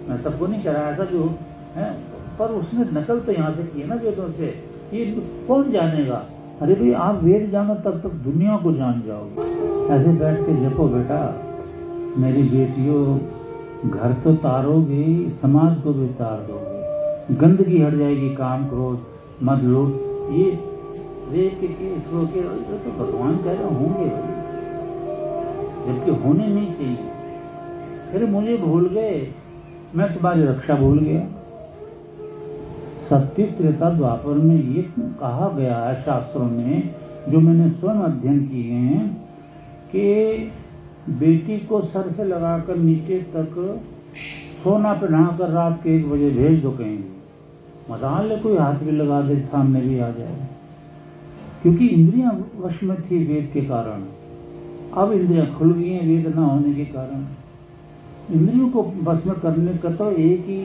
S1: मैं सबको नहीं कह रहा ऐसा भी हो है, पर उसने नकल तो यहाँ से की है ना वेदों से। ये कौन जानेगा? अरे भाई आप वेद जानो तब तक दुनिया को जान जाओगे। ऐसे बैठ के जपो बेटा, मेरी बेटियों, घर तो तारोगे, समाज को भी तार दोगे, गंदगी हट जाएगी, काम क्रोध मत लोग ये रेप के तो भगवान कह रहे होंगे भाई, जबकि होने नहीं चाहिए। फिर मुझे भूल गए, मैं तुम्हारी रक्षा भूल गया। सत्य त्रेता द्वापर में ये कहा गया है शास्त्रों में, जो मैंने स्वयं अध्ययन किए हैं, कि बेटी को सर से लगाकर नीचे तक सोना पहनाकर रात के 1 बजे भेज दो कहीं। मजाल है कोई हाथ भी लगा दे, सामने भी आ जाए। क्योंकि इंद्रियां वश में थी वेद के कारण, अब इंद्रियां खुल गई हैं वेद ना होने के कारण। इंद्रियों को बस में करने का तो एक ही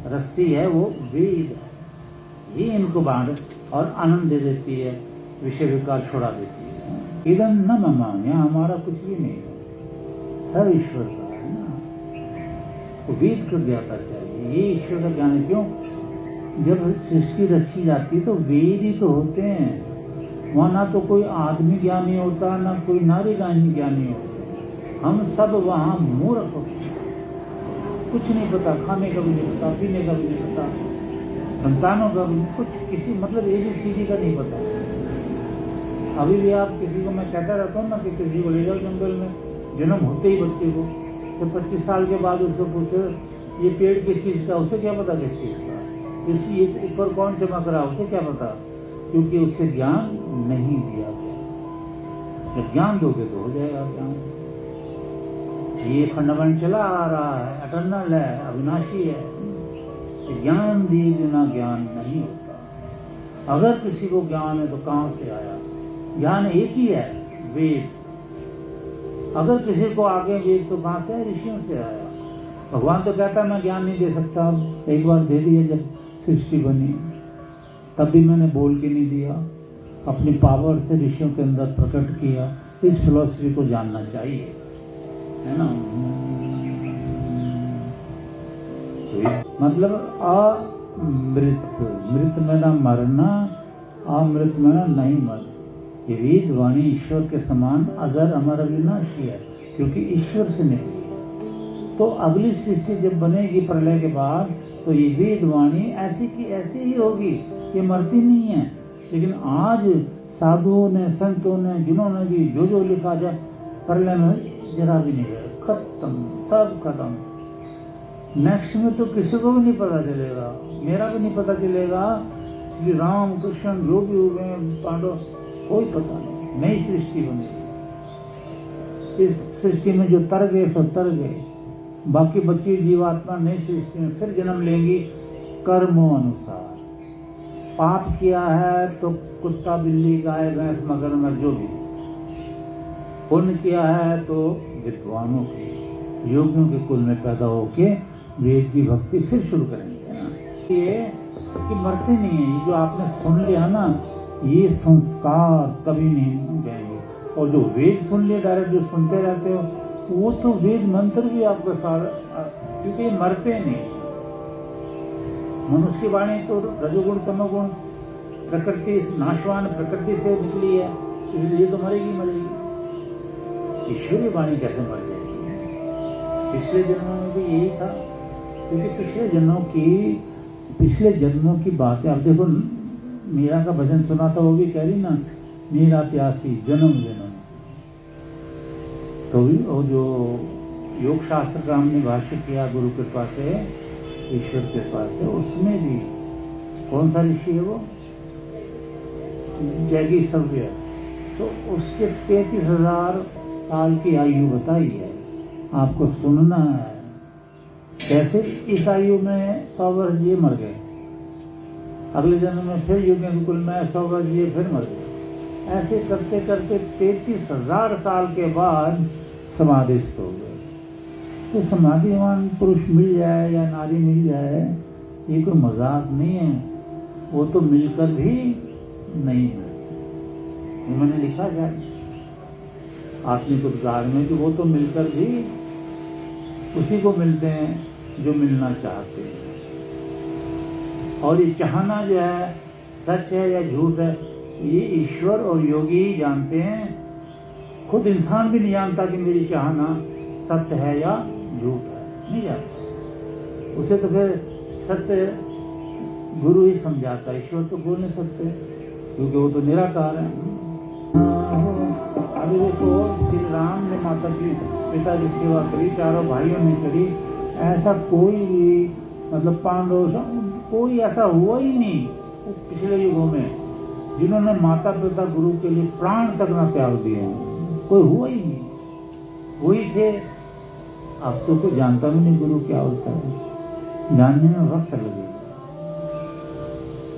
S1: रस्सी है, वो वेद है। ये इनको बांध और आनंद दे देती है, विषय विकार छोड़ा देती है। इधर न ममा, यहाँ हमारा कुछ भी नहीं है, सब ईश्वर का है ना। तो वेद को ज्ञाता चाहिए, ये ईश्वर का ज्ञान है। क्यों? जब सृष्टि रची जाती तो वेद ही तो होते हैं। वहाँ ना तो कोई आदमी ज्ञानी होता, ना कोई नारी ज्ञानी होता। हम सब वहाँ मूर्ख, कुछ नहीं पता, खाने का भी नहीं पता, पीने का भी नहीं पता, संतानों का भी कुछ, किसी मतलब ABCD का नहीं पता। अभी भी आप किसी को, मैं कहता रहता हूँ ना कि किसी को ले जाओ जंगल में, जन्म होते ही बच्चे को, तो 25 साल के बाद उसको पूछो ये पेड़ किस चीज का, उसे क्या पता किस चीज का, ये ऊपर कौन चमक रहा, उसे क्या पता, क्योंकि उसे ज्ञान नहीं दिया गया। जब ज्ञान दोगे तो हो जाएगा ज्ञान। ये फंडामेंटल चला आ रहा है, अटर्नल है, अविनाशी है। ज्ञान दिए बिना ज्ञान नहीं होता। अगर किसी को ज्ञान है तो कहां से आया? ज्ञान एक ही है, वेद। अगर किसी को आगे वेद तो कहां से? ऋषियों से आया। भगवान तो कहता मैं ज्ञान नहीं दे सकता, एक बार दे दिया जब सृष्टि बनी, तब भी मैंने बोल के नहीं दिया, अपनी पावर से ऋषियों के अंदर प्रकट किया। इस फिलॉसफी को जानना चाहिए, है ना। मतलब अमृत, मृत में न मरना, अमृत में नहीं मर। ये वेद वाणी ईश्वर के समान अजर अमर अविनाशी है, क्योंकि ईश्वर से निकली। तो अगली सृष्टि जब बनेगी प्रलय के बाद, तो ये वेद वाणी ऐसी की ऐसी ही होगी, ये मरती नहीं है। लेकिन आज साधुओं ने, संतों ने, जिन्होंने भी जो लिखा जाए, प्रलय में जरा भी नहीं है, खत्म, तब खत्म। नेक्स्ट में तो किसी को भी नहीं पता चलेगा, मेरा भी नहीं पता चलेगा कि राम कृष्ण जो भी हुए पांडव, कोई पता नहीं। नई सृष्टि बनेगी, इस सृष्टि में जो तर गए सो तर गए, बाकी बच्ची जीवात्मा नई सृष्टि में फिर जन्म लेंगी कर्मों अनुसार। पाप किया है तो कुत्ता, बिल्ली, गाय, भैंस, मगरमच्छ जो भी, पुण्य किया है तो विद्वानों के, योगियों के कुल में पैदा होके वेद की भक्ति फिर शुरू करेंगे। ये कि मरते नहीं है, ये जो आपने सुन लिया ना, ये संस्कार कभी नहीं जाएंगे। और जो वेद सुन लिया डायरेक्ट, जो सुनते रहते हो, वो तो वेद मंत्र भी आपके साथ, क्योंकि ये मरते नहीं। मनुष्य की वाणी तो रजोगुण तमोगुण प्रकृति, नाशवान प्रकृति से निकली है, इसलिए तो मरेगी मरेगी। ईश्वरीय वाणी कैसे मर जाएगी? पिछले जन्मों में भी यही था, क्योंकि पिछले जन्मों की बातें। अब देखो, मीरा का भजन सुना था, वो भी कह रही ना, मीरा प्यासी जन्म जन्म। तो भी और जो योग शास्त्र का हमने भाष्य किया गुरु कृपा से, ईश्वर कृपा से, उसमें भी कौन सा ऋषि है वो, जैगी सव्य, तो उसके 33,000 साल की आयु बताई है। आपको सुनना है कैसे इस आयु में 100 वर्ष ये मर गए, अगले जन्म में फिर योगियों के कुल में 100 वर्ष ये फिर मर गए। ऐसे करते करते 33,000 साल के बाद समाधिस्थ हो गए। तो समाधिवान पुरुष मिल जाए या नारी मिल जाए, ये कोई मजाक नहीं है। वो तो मिलकर भी नहीं है, मैंने लिखा जाए आत्मिक उद्गार में कि वो तो मिलकर भी उसी को मिलते हैं जो मिलना चाहते हैं। और ये चाहना जो है सच है या झूठ है, ये ईश्वर और योगी ही जानते हैं। खुद इंसान भी नहीं जानता कि मेरी चाहना सत्य है या झूठ है, नहीं जानता। उसे तो फिर सत्य गुरु ही समझाता है, ईश्वर तो बोल नहीं सकते, क्योंकि वो तो निराकार है। अभी देखो, श्री राम ने माता की पिता की सेवा करी, चारों भाइयों ने करी, ऐसा कोई भी मतलब पांडव कोई ऐसा हुआ ही नहीं पिछले युगों में जिन्होंने माता पिता गुरु के लिए प्राण तक न त्याग दिए, कोई हुआ ही नहीं। वही थे। अब तो कोई जानता भी नहीं गुरु क्या होता है, जानने में वक्त लगेगा।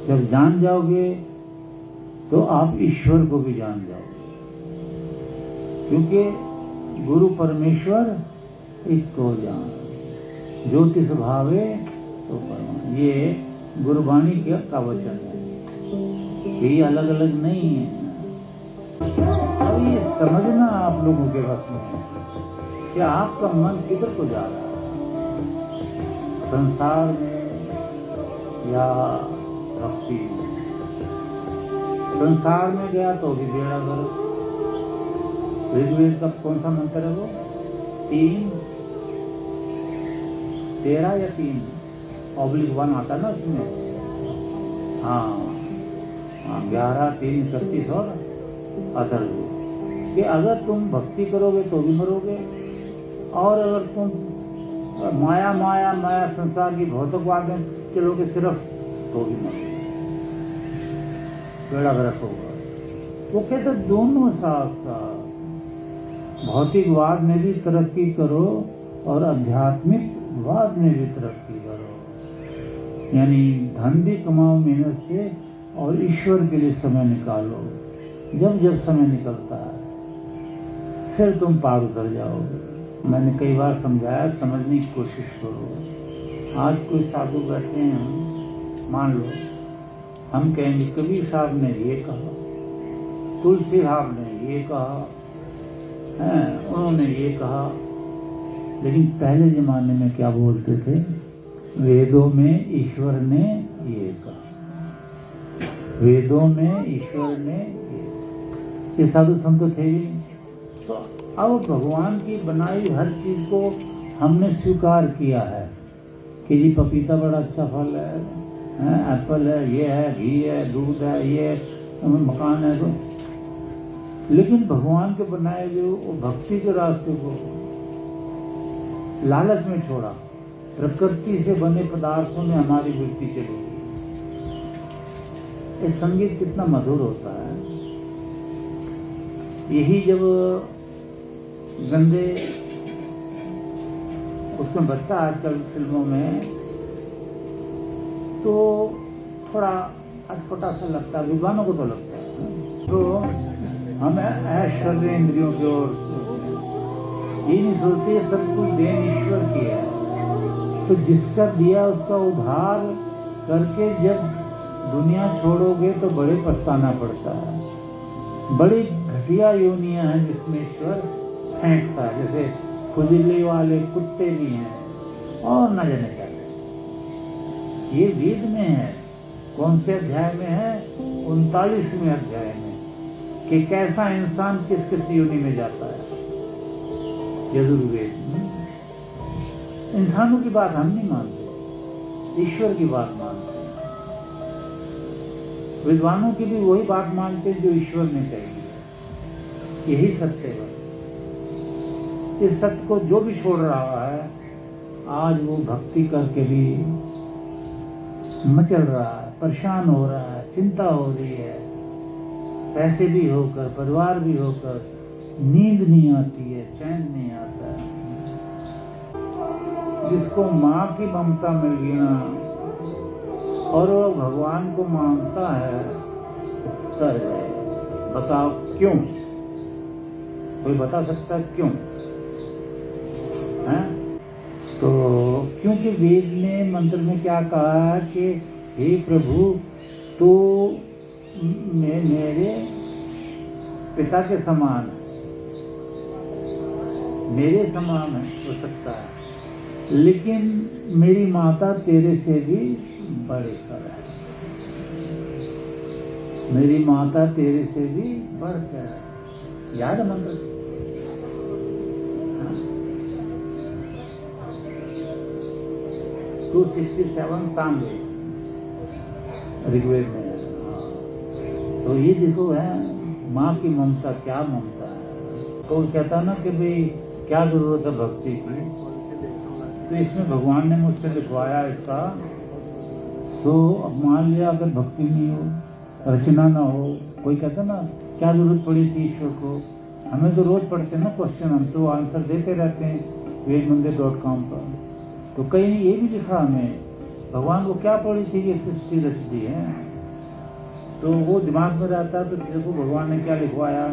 S1: जब जान जाओगे तो आप ईश्वर को भी जान जाओगे, क्योंकि गुरु परमेश्वर एक को जान, ज्योतिष भावे तो परमान। ये गुरुवाणी का वचन है, ये अलग अलग नहीं है। अब ये समझना आप लोगों के बस में है कि आपका मन किधर को जा रहा है, संसार में या भक्ति में। संसार में गया तो भी बेड़ा गर्क। ऋग्वेद का कौन सा मंत्र है वो, 13 या 3/1 आता ना उसमें। हाँ, 11, 3, 31 और अथर्व, कि अगर तुम भक्ति करोगे तो भी मरोगे, और अगर तुम माया माया माया संसार की भौतिकवाद में चलोगे सिर्फ, तो भी मरोगे, बेड़ा गर्क होगा। वो कहते दोनों साथ साथ भौतिकवाद में भी तरक्की करो और आध्यात्मिक वाद में भी तरक्की करो, यानी धन भी कमाओ मेहनत से और ईश्वर के लिए समय निकालो। जब जब समय निकलता है फिर तुम पार उतर जाओगे। मैंने कई बार समझाया, समझने की कोशिश करो। आज कोई साधु बैठे हैं, मान लो हम कहेंगे कबीर साहब ने ये कहा, तुलसी साहब ने ये कहा है, उन्होंने ये कहा, लेकिन पहले जमाने में क्या बोलते थे? वेदों में ईश्वर ने ये कहा, वेदों में ईश्वर ने ये साधु संत थे ही। तो अब भगवान की बनाई हर चीज को हमने स्वीकार किया है कि जी पपीता बड़ा अच्छा फल है, एप्पल है, ये है, घी है, दूध है, ये मकान है। तो लेकिन भगवान के बनाए जो भक्ति के रास्ते को लालच में छोड़ा, प्रकृति से बने पदार्थों में हमारी वृत्ति चली गई। ये संगीत कितना मधुर होता है। यही जब गंदे उसमें बचता आजकल फिल्मों में तो थोड़ा अटपटा सा लगता है, विद्वानों को तो लगता है। तो हम ऐश्वर्य इंद्रियों की ओर ये नहीं सोचते सब कुछ देन ईश्वर की है। तो जिसका दिया उसका उधार करके जब दुनिया छोड़ोगे तो बड़े पछताना पड़ता है। बड़ी घटिया योनियां हैं जिसमें ईश्वर फेंकता है, जैसे खुजली वाले कुत्ते भी हैं और न जाने क्या। ये वेद में है, कौन से अध्याय में है? 39वें अध्याय में, कि कैसा इंसान किस किस योनि में जाता है। यजुर्वेद में इंसानों की बात हम नहीं मानते, ईश्वर की बात मानते। विद्वानों की भी वही बात मानते जो ईश्वर ने कही। यही सत्य है। इस सत्य को जो भी छोड़ रहा है आज वो भक्ति करके भी मचल रहा है, परेशान हो रहा है, चिंता हो रही है, पैसे भी होकर, परिवार भी होकर, नींद नहीं आती है, चैन नहीं आता है। जिसको माँ की ममता मिल गई ना और वो भगवान को मांगता है, कर जाए। बताओ क्यों? कोई बता सकता है क्यों? है? तो क्योंकि वेद ने मंत्र में क्या कहा है कि हे प्रभु तो मेरे पिता के समान, मेरे समान हो सकता है, लेकिन मेरी माता तेरे से भी बढ़कर है, मेरी माता तेरे से भी बढ़कर है। याद है मंत्र? 267 तांगे ऋग्वेद में। तो ये देखो है माँ की ममता, क्या ममता है। तो कहता ना कि भाई क्या जरूरत है भक्ति की, तो इसमें भगवान ने मुझसे लिखवाया इसका। तो अब मान लिया अगर भक्ति नहीं हो, रचना ना हो, कोई कहता ना क्या जरूरत पड़ी थी ईश्वर को। हमें तो रोज पढ़ते हैं ना क्वेश्चन, हम तो आंसर देते रहते हैं vedmandir.com पर। तो कहीं ये भी लिखा हमें भगवान को क्या पड़ी थी कि सृष्टि रच दी है। तो वो दिमाग में रहता है। तो देखो भगवान ने क्या लिखवाया।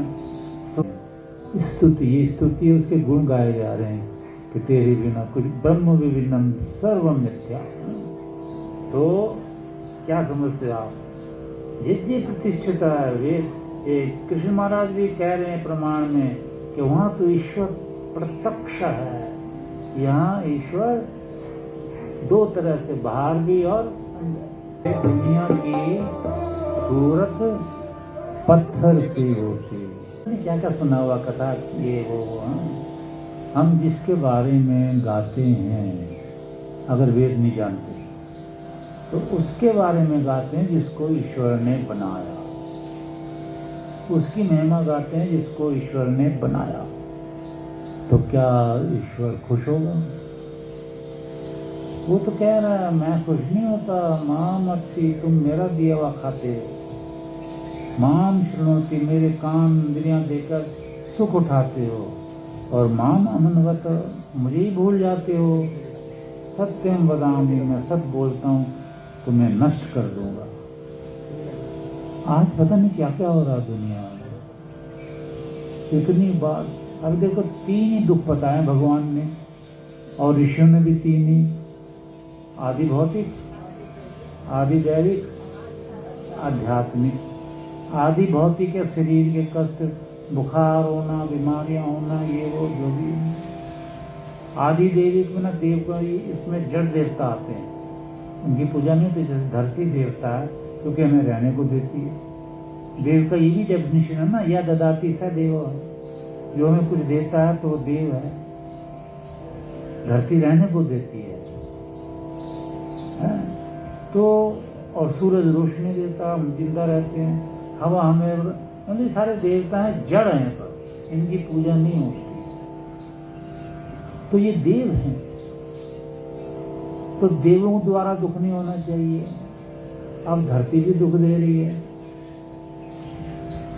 S1: तो स्तुति उसके गुण गाए जा रहे हैं कि तेरे बिना कुछ ब्रह्म विभिन्नम सर्वम मिथ्या। तो क्या समझते आप? यज्ञ प्रतिष्ठिता है। वे कृष्ण महाराज भी कह रहे हैं प्रमाण में कि वहां तो ईश्वर प्रत्यक्ष है। यहाँ ईश्वर दो तरह से, बाहर भी और अंदर। दुनिया की सूरत पत्थर से होती। क्या क्या सुना हुआ कथा ये वो। हम जिसके बारे में गाते हैं, अगर वेद नहीं जानते तो उसके बारे में गाते हैं जिसको ईश्वर ने बनाया, उसकी महिमा गाते हैं जिसको ईश्वर ने बनाया। तो क्या ईश्वर खुश होगा? वो तो कह रहा है मैं खुश नहीं होता। माम अच्छी, तुम मेरा दिया हुआ खाते हो। माम श्रृणोति, मेरे कान इंद्रियां देकर सुख उठाते हो। और माम अमनवत, मुझे ही भूल जाते हो। सत्यम वदामि, मैं सत्य बोलता हूँ तो मैं नष्ट कर दूंगा। आज पता नहीं क्या क्या हो रहा दुनिया में। इतनी बात। अब देखो 3 ही दुख बताए भगवान ने और ऋषियों ने भी 3 ही। आदि भौतिक, आदि दैविक, आध्यात्मिक। आदि भौतिक है शरीर के कष्ट, बुखार होना, बीमारियां होना, ये वो जो भी। आदि दैविक में ना देव का इसमें जड़ देवता आते हैं। उनकी पूजा नहीं होती। जैसे धरती देवता है क्योंकि हमें रहने को देती है। देव का ये भी डेफिनेशन है ना, या ददाती स देव, जो हमें कुछ देता है तो वो देव है। धरती रहने को देती है, तो और सूरज रोशनी देता, हम जिंदा रहते हैं। हवा हमें, मतलब सारे देवता हैं, जड़ हैं, पर इनकी पूजा नहीं होती। तो ये देव हैं, तो देवों द्वारा दुख नहीं होना चाहिए। अब धरती भी दुख दे रही है,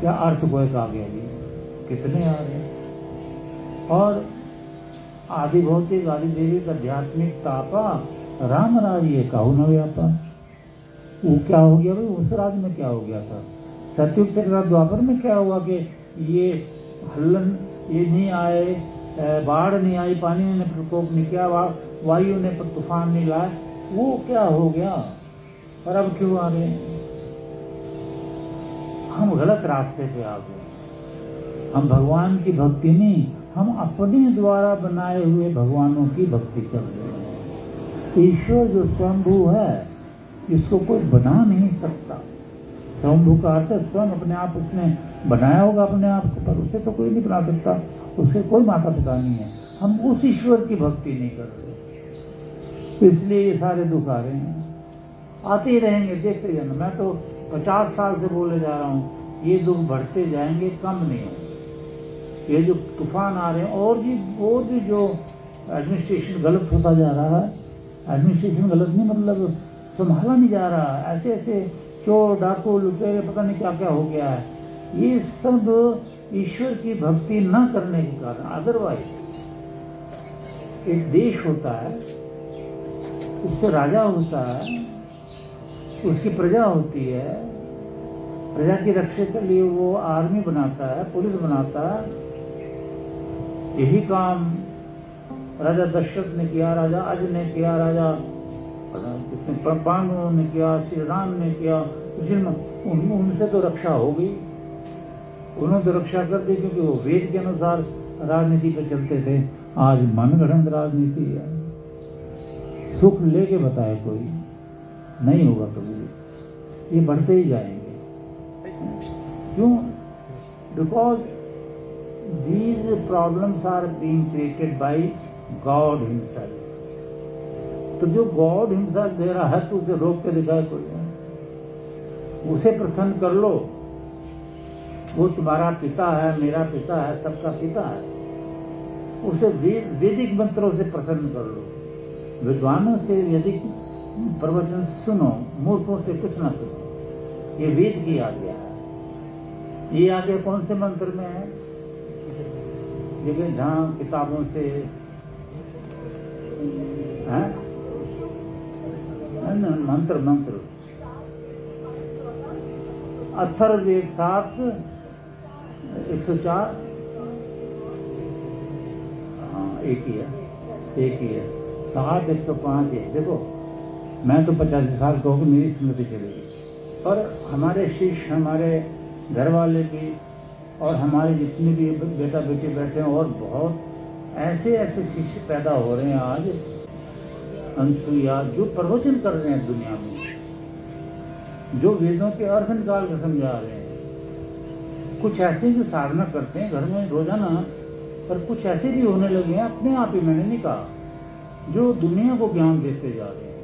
S1: क्या अर्थक्वेक आ गया जी, कितने आ रहे हैं। और आदि भौतिक आदि देवी आध्यात्मिक तापा राम राज ये कहू न व्यापा। वो क्या हो गया भाई, उस राज में क्या हो गया था। सतयुग से द्वापर में क्या हुआ कि ये हल्लन ये नहीं आए, बाढ़ नहीं आई, पानी ने प्रकोप नहीं किया, वायु ने तूफान नहीं लाया, वो क्या हो गया। और अब क्यों आ रहे हैं, हम गलत रास्ते पे आ गए। हम भगवान की भक्ति नहीं, हम अपने द्वारा बनाए हुए भगवानों की भक्ति कर रहे हैं। ईश्वर जो स्वयंभू है, इसको कोई बना नहीं सकता। स्वयंभू का अर्थ स्वयं अपने आप उसने बनाया होगा अपने आप को, पर उसे तो कोई नहीं बना सकता, उसके कोई माता पिता नहीं है। हम उस ईश्वर की भक्ति नहीं कर रहे, तो इसलिए ये सारे दुख आ रहे हैं, आते ही रहेंगे, देखते जाना। मैं तो 50 साल से बोले जा रहा हूँ, ये दुख बढ़ते जाएंगे, कम नहीं होंगे। ये जो तूफान आ रहे हैं, और भी जो एडमिनिस्ट्रेशन गलत होता जा रहा है। एडमिनिस्ट्रेशन गलत नहीं, मतलब संभाला नहीं जा रहा, ऐसे ऐसे चोर डाकू लुटेरे पता नहीं क्या क्या हो गया है। ये सब ईश्वर की भक्ति न करने के कारण। अदरवाइज एक देश होता है, उससे राजा होता है, उसकी प्रजा होती है, प्रजा की रक्षा के लिए वो आर्मी बनाता है, पुलिस बनाता है। यही काम राजा दशरथ ने किया, राजा अज ने किया, राजा पांडवों ने किया, श्री राम ने किया। उनसे तो रक्षा हो गई, उन्होंने तो रक्षा कर दी, क्योंकि वो वेद के अनुसार राजनीति पे चलते थे। आज मनगढ़ंत राजनीति है, सुख लेके बताए कोई नहीं होगा कभी, ये बढ़ते ही जाएंगे। क्यों? Because these problems are being created by God himself। तो जो गॉड हिमसेल्फ दे रहा है, तो उसे रोक के दिखाए कोई नहीं। उसे प्रसन्न कर लो, वो तुम्हारा पिता है, मेरा पिता है, सबका पिता है। उसे वैदिक मंत्रों से प्रसन्न कर लो, विद्वानों से वैदिक प्रवचन सुनो, मूर्खों से कुछ ना सुनो। ये वेद की आज्ञा है। ये आज्ञा कौन से मंत्र में है? लेकिन जहाँ किताबों से है मंत्र अथर्ववेद 7 104, एक ही है 7 105 है। देखो मैं तो 85 साल का हूँ, मेरी स्मृति चलेगी, पर हमारे शिष्य, हमारे घर वाले भी, और हमारे जितने भी बेटा बेटे बैठे हैं, और बहुत ऐसे ऐसे शिष्य पैदा हो रहे हैं आज, अंशुया, जो प्रवचन कर रहे हैं दुनिया में, जो वेदों के अर्थ निकाल कर समझा रहे हैं। कुछ ऐसे जो साधना करते हैं घर में रोजाना, पर कुछ ऐसे भी होने लगे हैं अपने आप ही, मैंने नहीं कहा, जो दुनिया को ज्ञान देते जा रहे हैं,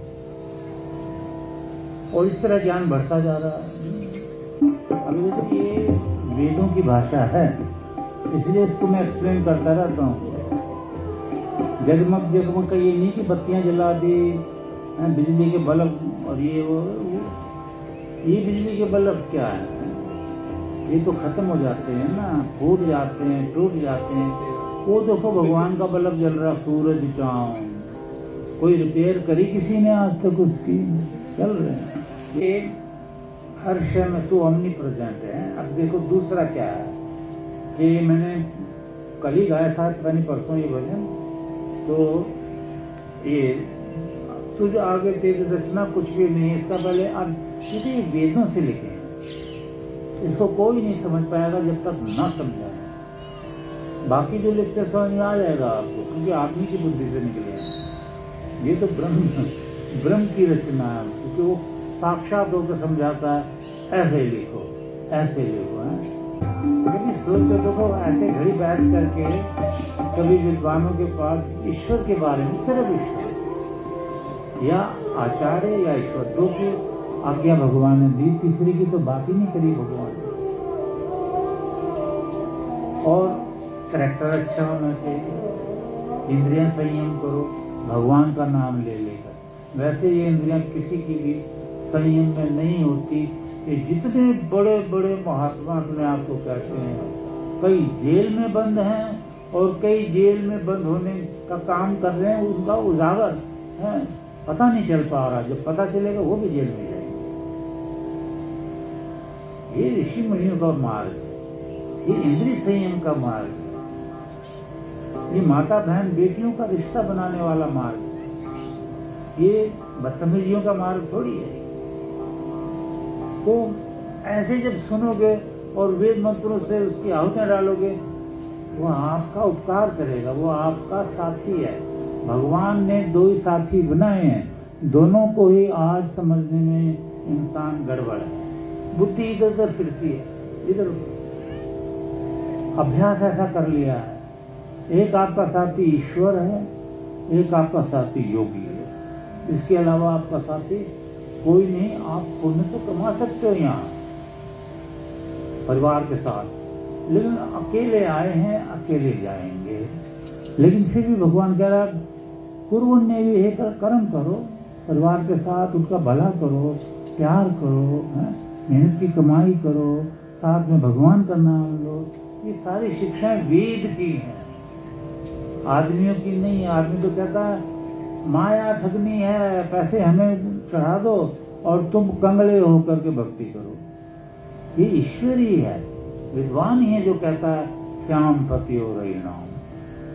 S1: और इस तरह ज्ञान बढ़ता जा रहा है। अभी तो ये वेदों की भाषा है, इसलिए इसको मैं एक्सप्लेन करता रहता हूँ। जगमग जगमग का ये नहीं कि बत्तियां जला दी, बिजली के बल्ब, और ये बिजली के बल्ब क्या है, ये तो खत्म हो जाते हैं ना, फूट जाते हैं, टूट जाते हैं। वो देखो भगवान का बल्ब जल रहा, सूरज चांद, कोई रिपेयर करी किसी ने आज तक उसकी, चल रहे हैं। ये हर शय में तो omni प्रेजेंट है। अब देखो दूसरा क्या है कि मैंने कल ही गाया था, पता परसों ये भजन, तो ये तुझ आगे तेज रचना कुछ भी नहीं, इसका पहले अब सीधे वेदों से लिखे हैं। इसको कोई नहीं समझ पाएगा जब तक न समझा है। बाकी जो लिखते समझ में आ जाएगा आपको, क्योंकि आदमी की बुद्धि से निकले हैं। ये तो ब्रह्म ब्रह्म की रचना है, क्योंकि वो साक्षात होकर समझाता है ऐसे लिखो ऐसे लिखो है। कभी सोचो देखो, ऐसे घड़ी बैठ करके कभी विद्वानों के पास ईश्वर के बारे में, सिर्फ ईश्वर या आचार्य या ईश्वर, दो की आज्ञा भगवान ने दी, तीसरी की तो बात ही नहीं करी भगवान ने। और करैक्टर अच्छा होना चाहिए, इंद्रियां संयम करो भगवान का नाम ले लेकर। वैसे ये इंद्रियां किसी की भी संयम में नहीं होती। ये जितने बड़े बड़े महात्मा अपने आप को कहते हैं, कई जेल में बंद हैं और कई जेल में बंद होने का काम कर रहे हैं, उनका उजागर है, पता नहीं चल पा रहा। जब पता चलेगा वो भी जेल में जाएंगे। ये ऋषि मुनियों का मार्ग, ये इंद्रिय संयम का मार्ग, ये माता बहन बेटियों का रिश्ता बनाने वाला मार्ग, ये बदतमीजियों का मार्ग थोड़ी है। तो ऐसे जब सुनोगे और वेद मंत्रों से उसकी आहुतियां डालोगे, वो आपका उपकार करेगा, वो आपका साथी है। भगवान ने दो ही साथी बनाए हैं, दोनों को ही आज समझने में इंसान गड़बड़ है। बुद्धि इधर उधर फिरती है, इधर अभ्यास ऐसा कर लिया है। एक आपका साथी ईश्वर है, एक आपका साथी योगी है, इसके अलावा आपका साथी कोई नहीं। आप पुण्य तो कमा सकते हो यहाँ परिवार के साथ, लेकिन अकेले आए हैं अकेले जाएंगे। लेकिन फिर भी भगवान कह रहा है पूर्वन्य भी है, कर्म करो, परिवार के साथ उनका भला करो, प्यार करो, मेहनत की कमाई करो, साथ में भगवान का नाम लो। ये सारी शिक्षाएं वेद की हैं, आदमियों की नहीं है। आदमी तो कहता है माया ठगनी है, पैसे हमें चढ़ा दो और तुम कंगले होकर के भक्ति करो। ये ईश्वरी है, विद्वान ही है जो कहता है श्याम पति हो रही नाम।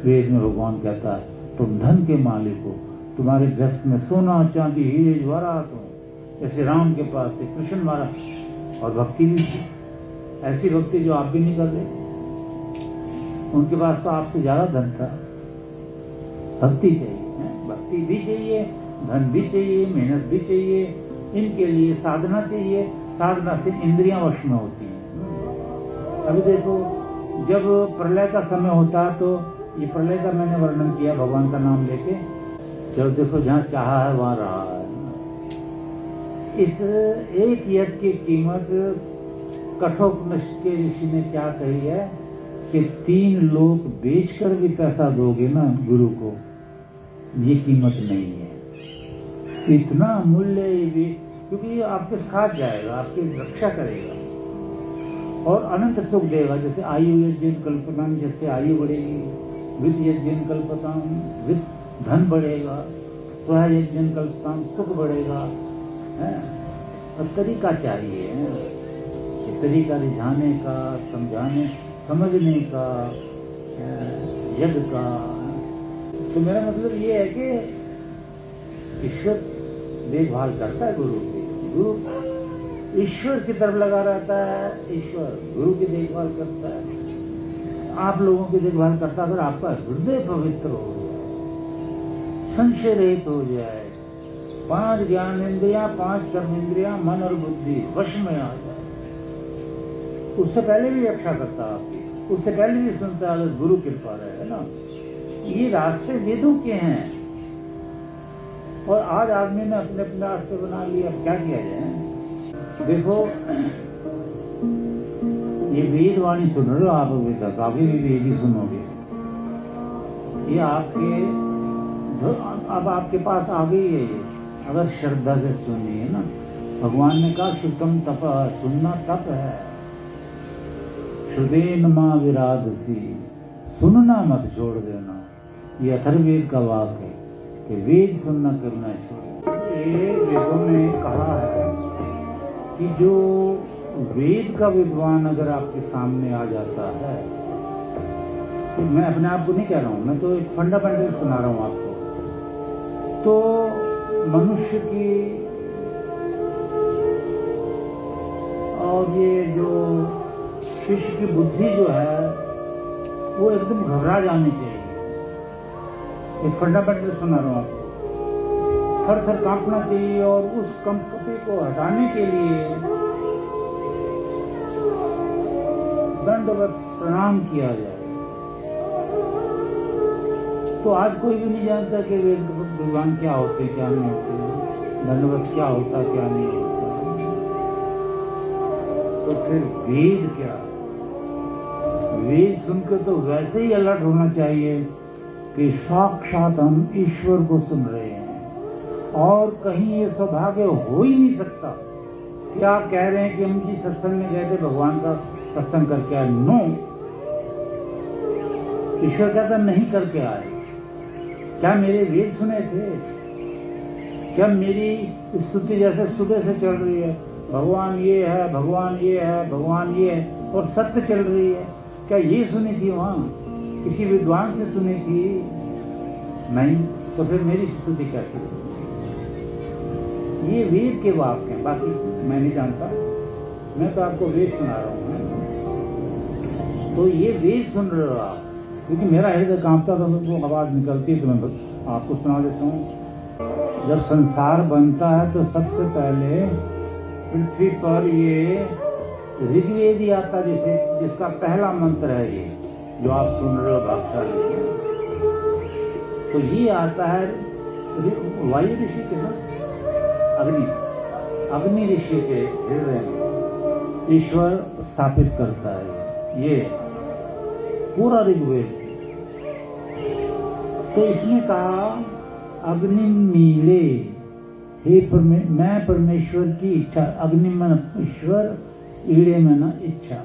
S1: वेद में भगवान कहता है तुम धन के मालिक हो, तुम्हारे ग्रस्त में सोना चांदी हीरे जवाहरात हो, जैसे राम के पास थे, कृष्ण महाराज। और भक्ति भी थी, ऐसी भक्ति जो आप भी नहीं कर रहे। उनके पास तो आपसे ज्यादा धन था। भक्ति चाहिए, भक्ति भी चाहिए, धन भी चाहिए, मेहनत भी चाहिए, इनके लिए साधना चाहिए। साधना से इंद्रियां वश में होती हैं। अभी देखो जब प्रलय का समय होता है, तो ये प्रलय का मैंने वर्णन किया भगवान का नाम लेके। जब देखो जहाँ चाहा है वहां रहा है। इस एक यज्ञ की कीमत कठोपनिषद के ऋषि ने क्या कही है कि 3 लोग बेचकर भी पैसा दोगे ना गुरु को, ये कीमत नहीं है। इतना मूल्य भी, क्योंकि ये आपके साथ जाएगा, आपकी रक्षा करेगा और अनंत सुख देगा। जैसे आयु यज्ञ कल्पनाम, जैसे आयु बढ़ेगी, वित्त यज्ञ कल्पताम, वित्त धन बढ़ेगा, स्व यज्ञ कल्पताम सुख बढ़ेगा। तो तरीका चाहिए, ये तरीका रिझाने का, समझाने समझने का, यज्ञ का। तो मेरा मतलब ये है कि ईश्वर देखभाल करता है गुरु की, गुरु ईश्वर की तरफ लगा रहता है, ईश्वर गुरु की देखभाल करता है, आप लोगों की देखभाल करता है। अगर आपका हृदय पवित्र हो जाए, संशय रहित हो जाए, 5 ज्ञानेंद्रियां, 5 कर्मेंद्रियां, मन और बुद्धि वश में आ जाए, उससे पहले भी रक्षा करता है आपकी, उससे पहले भी सुनता है, गुरु कृपा रहे ना। ये रास्ते वेदों के हैं और आज आदमी ने अपने अपने रास्ते बना लिए। अब क्या किया जाए? देखो ये वेद वाणी सुन रहे हो आप, अभी तक आगे भी वेद ही सुनोगे। ये आपके अब आपके पास आ गई है ये, अगर श्रद्धा से सुनिए ना। भगवान ने कहा शुद्धम तप, सुनना तप है। श्रुतेन मां विराधसी, सुनना मत छोड़ देना। ये अथर्ववेद का वाक्य है कि वेद सुनना करना छोड़। ये वेदों में कहा है कि जो वेद का विद्वान अगर आपके सामने आ जाता है, तो मैं अपने आप को नहीं कह रहा हूं, मैं तो एक फंडामेंटल सुना रहा हूं आपको, तो मनुष्य की और ये जो शिष्य की बुद्धि जो है वो एकदम घबरा जानी चाहिए। एक फंडामेंटल सुना रहा हूं आपको। थर थर कांपना चाहिए और उस कंपते को हटाने के लिए दंडवत प्रणाम किया जाए। तो आज कोई भी नहीं जानता कि वेद विद्वान क्या होते क्या नहीं होते, दंडवत क्या होता क्या नहीं होता। तो फिर वेद क्या? वेद सुनकर तो वैसे ही अलर्ट होना चाहिए कि साक्षात हम ईश्वर को सुन रहे हैं, और कहीं ये सौभाग्य हो ही नहीं सकता। क्या कह रहे हैं कि हम जी सत्संग में गए थे, भगवान का सत्संग करके आए? नो, ईश्वर कहता नहीं करके आए। क्या मेरे वेद सुने थे? क्या मेरी स्तुति जैसे सुबह से चल रही है, भगवान ये है, भगवान ये है, भगवान ये है, और सत्य चल रही है? क्या ये सुनी थी वहां? किसी विद्वान से सुनी थी? नहीं। तो फिर मेरी स्तुति कैसी होगी? ये वेद के वाक्य हैं, बाकी मैं नहीं जानता, मैं तो आपको वेद सुना रहा हूँ। तो ये वेद सुन रहे हो आप, क्योंकि मेरा हृदय कांपता था, तो आवाज निकलती है, तो मैं आपको सुना देता हूँ। जब संसार बनता है तो सबसे पहले पृथ्वी पर ये ऋग्वेद ही आता, जिसका पहला मंत्र है ये जो आप सुन रहे हो भागशाली। तो ये आता है वायु ऋषि के ना, अग्नि ऋषि के हृदय में ईश्वर स्थापित करता है ये पूरा ऋग्वेद। तो इसने कहा अग्नि मीले, हे मैं परमेश्वर की इच्छा, अग्नि मन ईश्वर, ईड़े में ना इच्छा,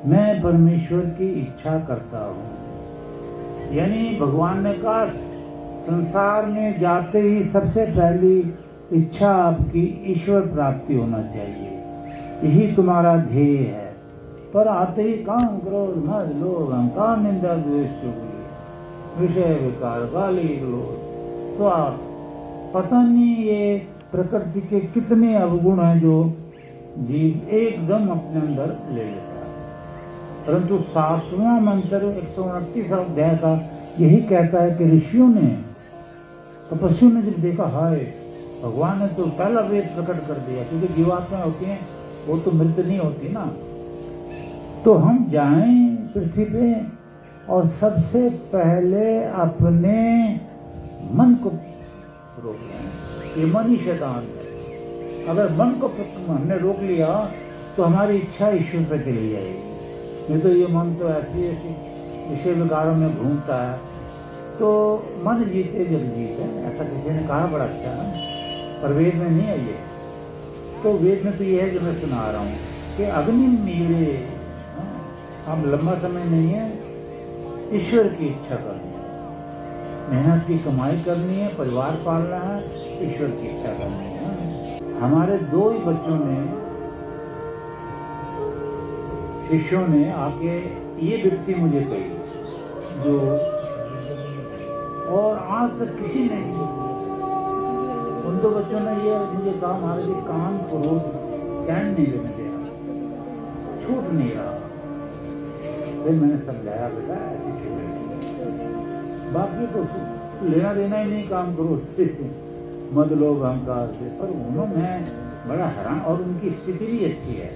S1: मैं परमेश्वर की इच्छा करता हूँ। यानी भगवान ने कहा संसार में जाते ही सबसे पहली इच्छा आपकी ईश्वर प्राप्ति होना चाहिए, यही तुम्हारा ध्येय है। पर आते ही काम, क्रोध, मद, लोभ, अहंकार, निंदा, द्वेष, चुगली, विषय विकार, गाली गलौज, स्वार्थ, पता नहीं ये प्रकृति के कितने अवगुण हैं जो जीव एकदम अपने अंदर ले लेता है। परंतु 7वां मंत्र 129 अध्याय का यही कहता है कि ऋषियों ने, तपस्वियों ने जब देखा हाय भगवान ने तो पहला वेद प्रकट कर दिया, क्योंकि जीवात्माएं होती हैं वो तो मृत नहीं होती ना, तो हम जाएं पृथ्वी पे और सबसे पहले अपने मन को रोक लें। ये मन ही शैतान है। अगर मन को हमने रोक लिया तो हमारी इच्छा ईश्वर पे चली जाएगी। नहीं तो ये मन तो ऐसी विषय विकारों में घूमता है। तो मन जीते जब जीते, ऐसा किसी ने कहा, बड़ा अच्छा है, पर वेद में नहीं है ये। तो वेद में तो ये है जो मैं सुना रहा हूँ कि अग्नि मीले, अब लंबा समय नहीं है, ईश्वर की इच्छा करनी है, मेहनत की कमाई करनी है, परिवार पालना है, ईश्वर की इच्छा करनी है। हमारे 2 ही बच्चों ने, शिष्यों ने आके ये व्यक्ति मुझे कही जो, और आज तक किसी ने, उन 2 बच्चों ने ये मुझे कहा महाराज जी काम करो, कैन नहीं लेने दिया, छूट नहीं रहा। फिर मैंने समझाया बेटा ऐसी चीजें, बाकी तो लेना देना ही नहीं, काम करो मद लोभ अहंकार से। पर उन्होंने बड़ा हैरान, और उनकी स्थिति भी अच्छी है,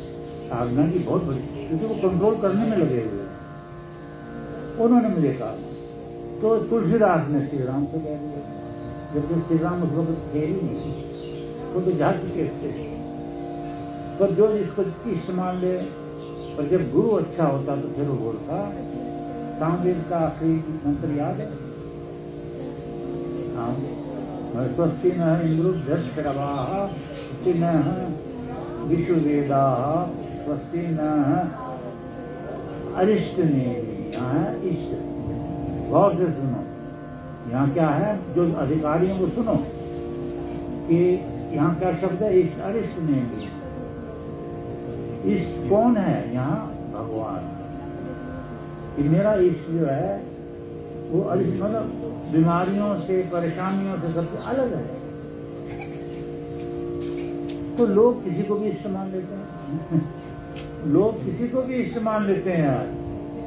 S1: साधना की बहुत बड़ी, क्योंकि वो कंट्रोल करने में लगे हुए हैं। उन्होंने मुझे कहा, तो तुलसीदास ने श्री राम से कह दिया, जबकि श्री राम उस वक्त थे ही नहीं, तो जा चुके थे। पर जो इसको इस्तेमाल ले, पर जब गुरु अच्छा होता तो फिर वो बोलता, सामवेद का आखिरी मंत्र याद है, स्वस्ति न इंद्रुभ्यश्रवाः स्वस्ति न विश्ववेदाः स्वस्ति न अरिष्टनेमिः। यहाँ है इष्ट, गौर से सुनो, यहाँ क्या है, जो अधिकारी हैं वो सुनो कि यहाँ क्या शब्द है, इष्ट, अरिष्टनेमिः। इष्ट कौन है यहाँ? भगवान। कि मेरा इष्ट जो है वो अरिष्ट, मतलब बीमारियों से, परेशानियों से सबसे अलग है। तो लोग किसी को भी इस्तेमाल लेते हैं लोग किसी को भी इस्तेमाल लेते हैं यार,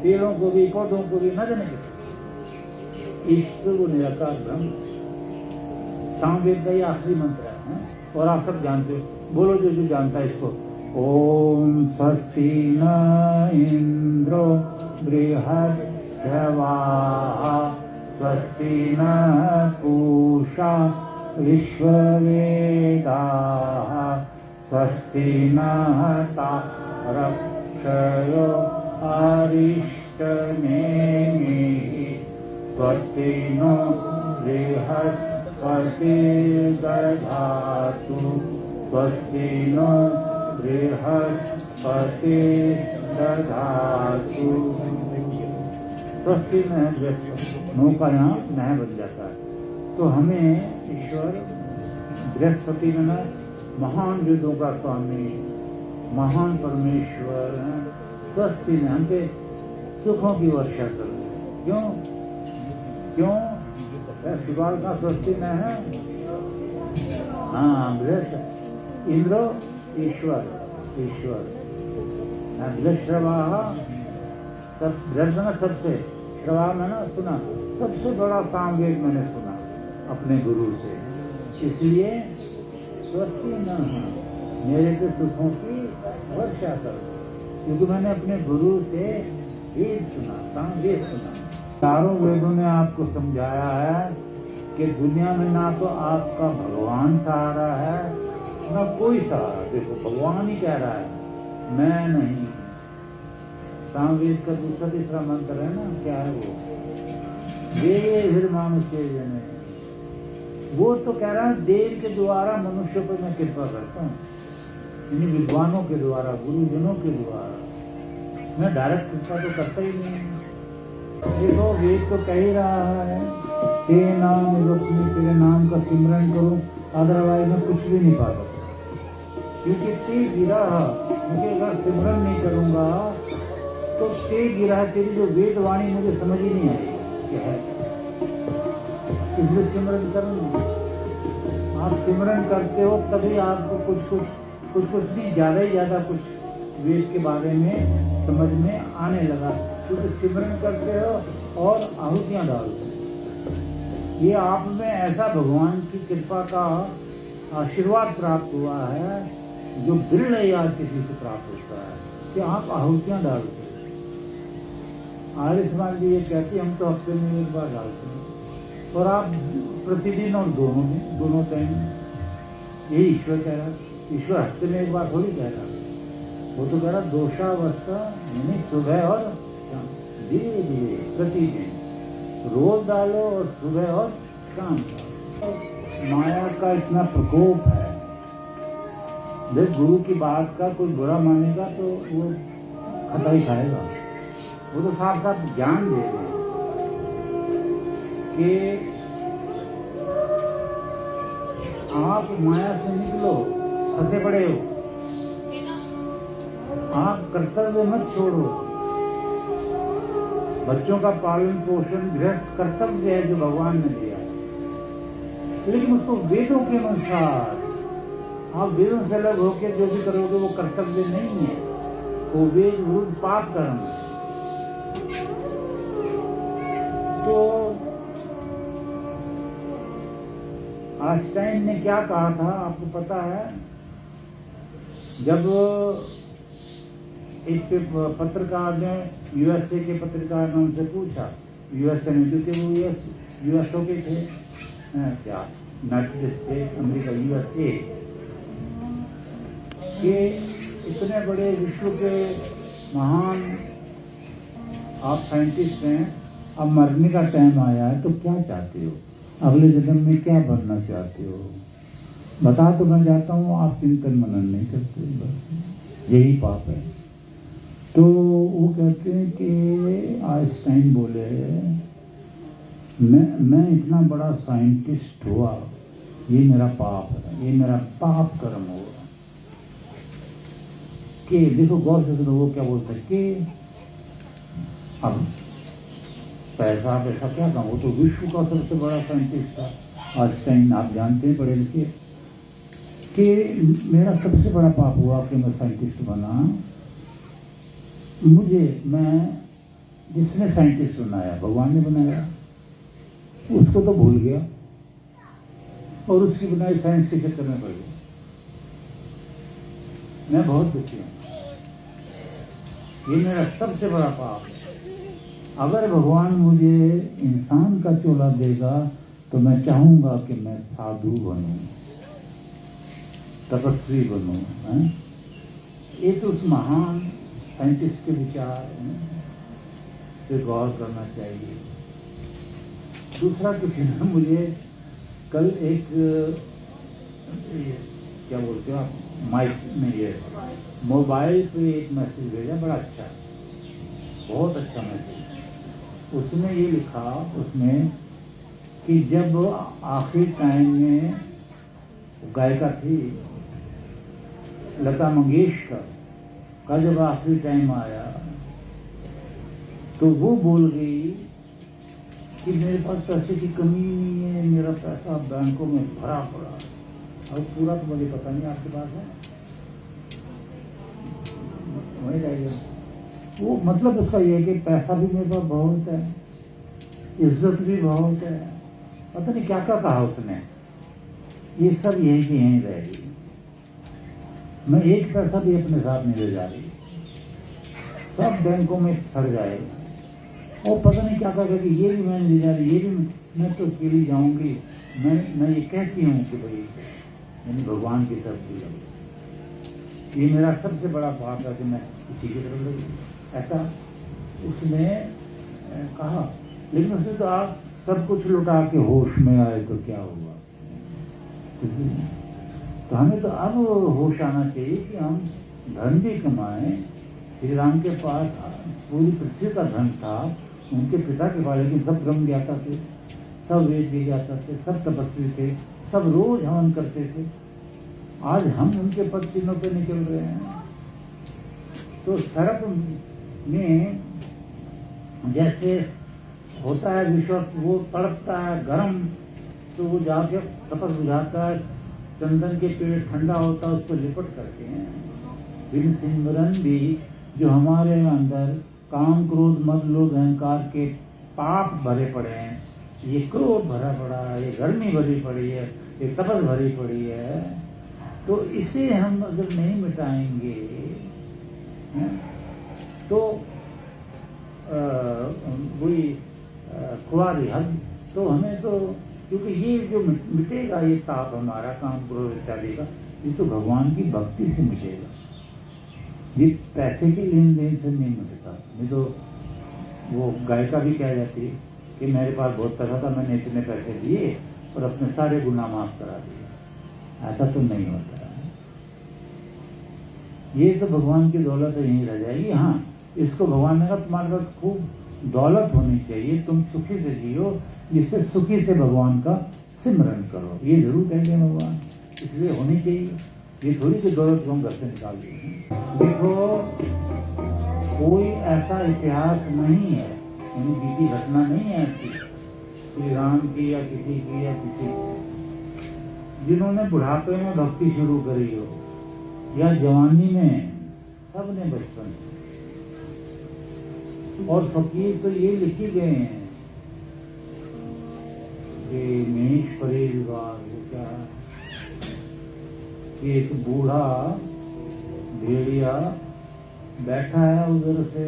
S1: पेड़ों को भी, पौधों को भी, न जाने किसी। ईश्वर वो निराकार ब्रह्म, सामवेद का ये आखिरी मंत्र है, और आप सब जानते हो, बोलो जो जो जानता है इसको। ओम स्वस्ति न इंद्रो बृहस्पतिर्वाह स्वस्ति न पूषा विश्ववेदाः स्वस्ति नस्तारक्षयो अरिष्टनेमिः स्वस्ति नो बृहस्पतिर्दधातु स्वस्ति नो बृहस्पतिर्दधातु। स्वस्ति में नो का यहाँ नह बन जाता है। तो हमें ईश्वर बृहस्पति में महान वेदों का स्वामी, महान परमेश्वर स्वस्ति में हम पे सुखों की वर्षा करो। क्यों क्यों शिवाल का स्वस्ति में है। हाँ बृहस्पति इंद्रो ईश्वर ईश्वर बृहस्पति सब बृहस्पति सबसे श्रवा में ना सुना, सबसे बड़ा सामवेद मैंने सुना अपने गुरु से, इसलिए स्वस्ति न मेरे पे सुखों की वर्षा करो, क्योंकि मैंने अपने गुरु से वेद सुना, सामवेद सुना। चारों वेदों ने आपको समझाया है कि दुनिया में ना तो आपका भगवान सहारा है ना कोई सहारा। देखो भगवान ही कह रहा है मैं नहीं। सामवेद का दूसरा तीसरा मंत्र है ना, क्या है वो, देव मनुष्य जने, वो तो कह रहा है देव के द्वारा मनुष्य पर मैं कृपा करता हूँ, इन विद्वानों के द्वारा, गुरुजनों के द्वारा। मैं डायरेक्ट कृपा तो करता ही नहीं। देखो वेद तो कह ही रहा है तेरे नाम रोशनी, तेरे नाम का सिमरन करूं, अदरवाइज मैं कुछ भी नहीं पा सकता। क्योंकि ते गिरा मुझे अगर सिमरन नहीं करूंगा तो ते गिरा तेरी जो वेदवाणी मुझे समझ ही नहीं आएगी क्या है, इसलिए सिमरन करूंगा। आप सिमरन करते हो तभी आपको कुछ नहीं, ज्यादा ही ज्यादा कुछ वेद के बारे में समझ में आने लगा, क्योंकि सिमरन करते हो और आहुतियां डालते हो। ये आप में ऐसा भगवान की कृपा का आशीर्वाद प्राप्त हुआ है जो बिरले याद किसी से प्राप्त होता है कि आप आहुतियां डालते हो। आर्य समाज भी ये कहती हम तो हफ्ते में एक बार डालते हैं, और आप प्रतिदिन और दोनों टाइम। यही ईश्वर कह रहा है। ईश्वर हफ्ते में एक बार थोड़ी कह रहा है, वो तो कह रहा दोषावस्था यानी सुबह और शाम, धीरे धीरे प्रतिदिन रोज डालो और सुबह और शाम डालो। माया का इतना प्रकोप है, जब गुरु की बात का कोई बुरा मानेगा तो वो खता ही खाएगा। वो तो साफ साफ ज्ञान दे रहे हैं कि आप माया से निकलो, फंसे पड़े हो, आप कर्तव्य मत छोड़ो। बच्चों का पालन पोषण गृहस्थ कर्तव्य है जो भगवान ने दिया, लेकिन उसको वेदों के अनुसार, आप वेदों से अलग होकर जो भी करोगे वो कर्तव्य नहीं है, वो वेद विरुद्ध पाप कर्म। तो आइंस्टाइन ने क्या कहा था आपको पता है? जब एक पत्रकार ने यूएसए के पत्रकार ने उनसे पूछा, यूएसए ने, क्योंकि वो यूएसओ के थे, क्या यूनाइटेड स्टेट अमेरिका यूएसए के इतने बड़े विश्व के महान आप साइंटिस्ट हैं, अब मरने का टाइम आया है तो क्या चाहते हो, अगले जन्म में क्या बनना चाहते हो? बता तो मैं जाता हूँ, आप चिंतन मनन नहीं करते, बस यही पाप है। तो वो कहते हैं कि आइंस्टाइन बोले मैं इतना बड़ा साइंटिस्ट हुआ, ये मेरा पाप है, ये मेरा पाप कर्म हुआ। कि देखो गौर से सुनो, वो क्या बोलते हैं कि अब पैसा क्या कहा, वो तो विश्व का सबसे बड़ा साइंटिस्ट था आइंस्टाइन, आप जानते हैं पढ़े लिखे, कि मेरा सबसे बड़ा पाप हुआ कि मैं साइंटिस्ट बना। मैं जिसने साइंटिस्ट बनाया, भगवान ने बनाया, उसको तो भूल गया और उसकी बुनाई साइंस के क्षेत्र में पड़ गई। मैं बहुत दुखी हूँ, ये मेरा सबसे बड़ा पाप है। अगर भगवान मुझे इंसान का चोला देगा तो मैं चाहूंगा कि मैं साधु बनूं, तपस्वी बनूं। ये तो उस महान साइंटिस्ट के विचार पे गौर करना चाहिए। दूसरा किसी ने मुझे कल एक क्या बोलते हो आप, माइक में ये मोबाइल पे एक मैसेज भेजा, बड़ा अच्छा, बहुत अच्छा मैसेज। उसमें ये लिखा उसमें कि जब आखिरी टाइम में गायिका थी लता मंगेशकर का, जब आखिरी टाइम आया तो वो बोल गई कि मेरे पास पैसे की कमी नहीं है, मेरा पैसा बैंकों में भरा पड़ा है। अब पूरा तो मुझे पता नहीं आपके पास है, वही रहेगा। वो मतलब उसका ये है कि पैसा भी मेरे पास बहुत है, इज्जत भी बहुत है, पता नहीं क्या क्या कहा उसने। ये सब यही की यहीं रहेगी, मैं एक पैसा भी अपने साथ नहीं ले जा रही, सब बैंकों में फट जाएगा। और पता नहीं क्या क्या कि ये भी मैं ले जा रही, ये भी मैं तो अकेली जाऊंगी। मैं ये कहती हूँ कि भाई मैंने भगवान की तरफ दिया, ये मेरा सबसे बड़ा पाप है कि मैं किसी की तरफ लगी, ऐसा उसने कहा। लेकिन उसने तो आप सब कुछ लुटा के होश में आए तो क्या हुआ। तो हमें तो अब होश आना चाहिए कि हम धन भी कमाएं। श्री राम के पास पूरी पृथ्वी का धन था, उनके पिता के पास, लेकिन सब गम जाता थे, सब वेद भी जाता थे, सब तपस्वी थे, सब रोज हवन करते थे। आज हम उनके पद चिन्हों पे निकल रहे हैं। तो सर्प में जैसे होता है विश्वास, वो तड़पता है गरम, तो वो जाके तपस बुझाता है, चंदन के पेड़ ठंडा होता है, उसको लिपट करके हैं। बिन सिमरन भी जो हमारे अंदर काम क्रोध मद लोभ अहंकार के पाप भरे पड़े हैं, ये क्रोध भरा पड़ा है, ये गर्मी भरी पड़ी है, ये तपस भरी पड़ी है, तो इसे हम अगर नहीं मिटाएंगे तो वही कुआरी हद, तो हमें तो, क्योंकि ये जो मिटेगा ये ताप हमारा काम क्रोध इत्यादि का, ये तो भगवान की भक्ति से मिटेगा, ये पैसे की लेन देन से नहीं मिलता। नहीं तो वो गायिका भी कह जाती है कि मेरे पास बहुत पैसा था, मैंने इतने पैसे दिए और अपने सारे गुनाह माफ करा दिए। ऐसा तो नहीं होता है, ये तो भगवान की दौलत यहीं रह जाएगी। हाँ, इसको भगवान ने कहा तुम्हारे पास खूब दौलत होनी चाहिए, तुम सुखी से जियो, जिससे सुखी से भगवान का सिमरन करो, ये जरूर कहेंगे भगवान, इसलिए होनी चाहिए। ये थोड़ी सी दौलत को हम घर से निकाल देंगे। देखो, कोई ऐसा इतिहास नहीं है, यानी बीती घटना नहीं है ऐसी श्री राम की या किसी की या किसी की, जिन्होंने बुढ़ापे में भक्ति शुरू करी हो या जवानी में, सबने बचपन। और फकीर तो ये लिखी गए हैं कि महेश परेजगार वो क्या है, कि एक बूढ़ा भेड़िया बैठा है, उधर से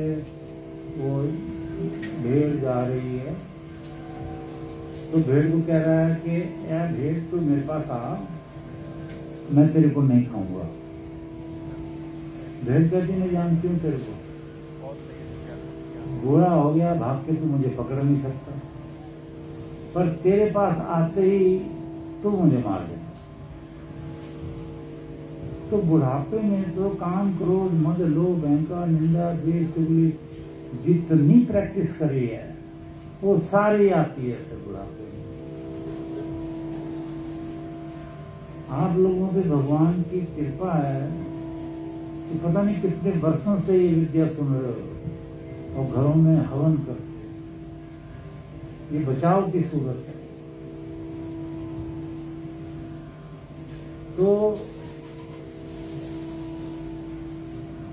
S1: वो भेड़ जा रही है, तो भेड़ को कह रहा है कि यार भेड़ तू मेरे पास आ, मैं तेरे को नहीं खाऊंगा। भेड़ कहती नहीं जानती हूँ तेरे को, बूढ़ा हो गया, भाग के तू मुझे पकड़ नहीं सकता, पर तेरे पास आते ही तू मुझे मार दे। तो बुढ़ापे में तो काम क्रोध मद लोभ अहंकार निंदा द्वेष चुगली जितनी प्रैक्टिस करी है वो सारी आती है तो बुढ़ापे में। आप लोगों पे भगवान की कृपा है कि पता नहीं कितने वर्षों से ये विद्या सुन रहे हो और घरों में हवन करते, ये बचाव की सूरत है। तो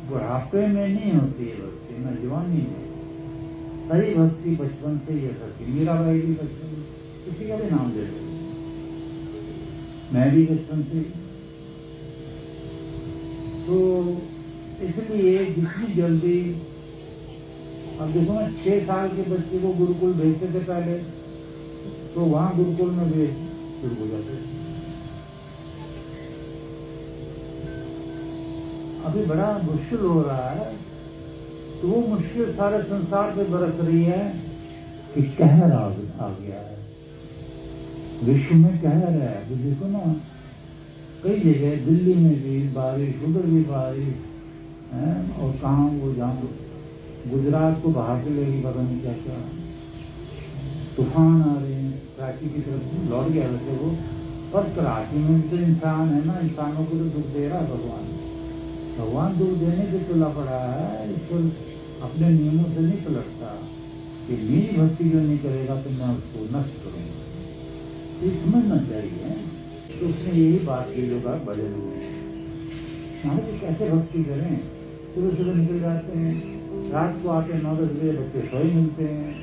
S1: बुढ़ापे में नहीं होती है भक्ति, न जवानी में। सही भक्ति बचपन से ही है। मीराबाई भी बचपन, किसी का भी नाम दे दो, मैं भी बचपन से। तो इसलिए जितनी जल्दी, अब देखो ना 6 साल के बच्चे को गुरुकुल भेजते थे पहले, तो वहां गुरुकुल में भेज शुरू हो जाते थे। अभी बड़ा मुश्किल हो रहा है, तो वो मुश्किल सारे संसार पे बरस रही है कि कहर आ गया है, विश्व में कहर है। अभी देखो ना कई जगह, दिल्ली में भी बारिश, उधर भी बारिश है, और कहाँ वो जहाँ गुजरात को बहा के लेगी पता नहीं क्या क्या, तूफान आ रहे हैं। कराची की तरफ लौट गया वैसे वो, पर कराची में तो इंसान है ना, इंसानों को तो दुख दे रहा भगवान दुख देने से तुला पड़ा है। ईश्वर अपने नियमों से नहीं पलटता कि मेरी भक्ति जो नहीं करेगा तो मैं उसको नष्ट करूंगा, ये समझना चाहिए। तो उसने यही बात की, लोग बड़े लोग हमारे कैसे भक्ति करें, सुबह सुबह निकल जाते हैं, रात को आते 9-10 बजे बच्चे सोए मिलते हैं,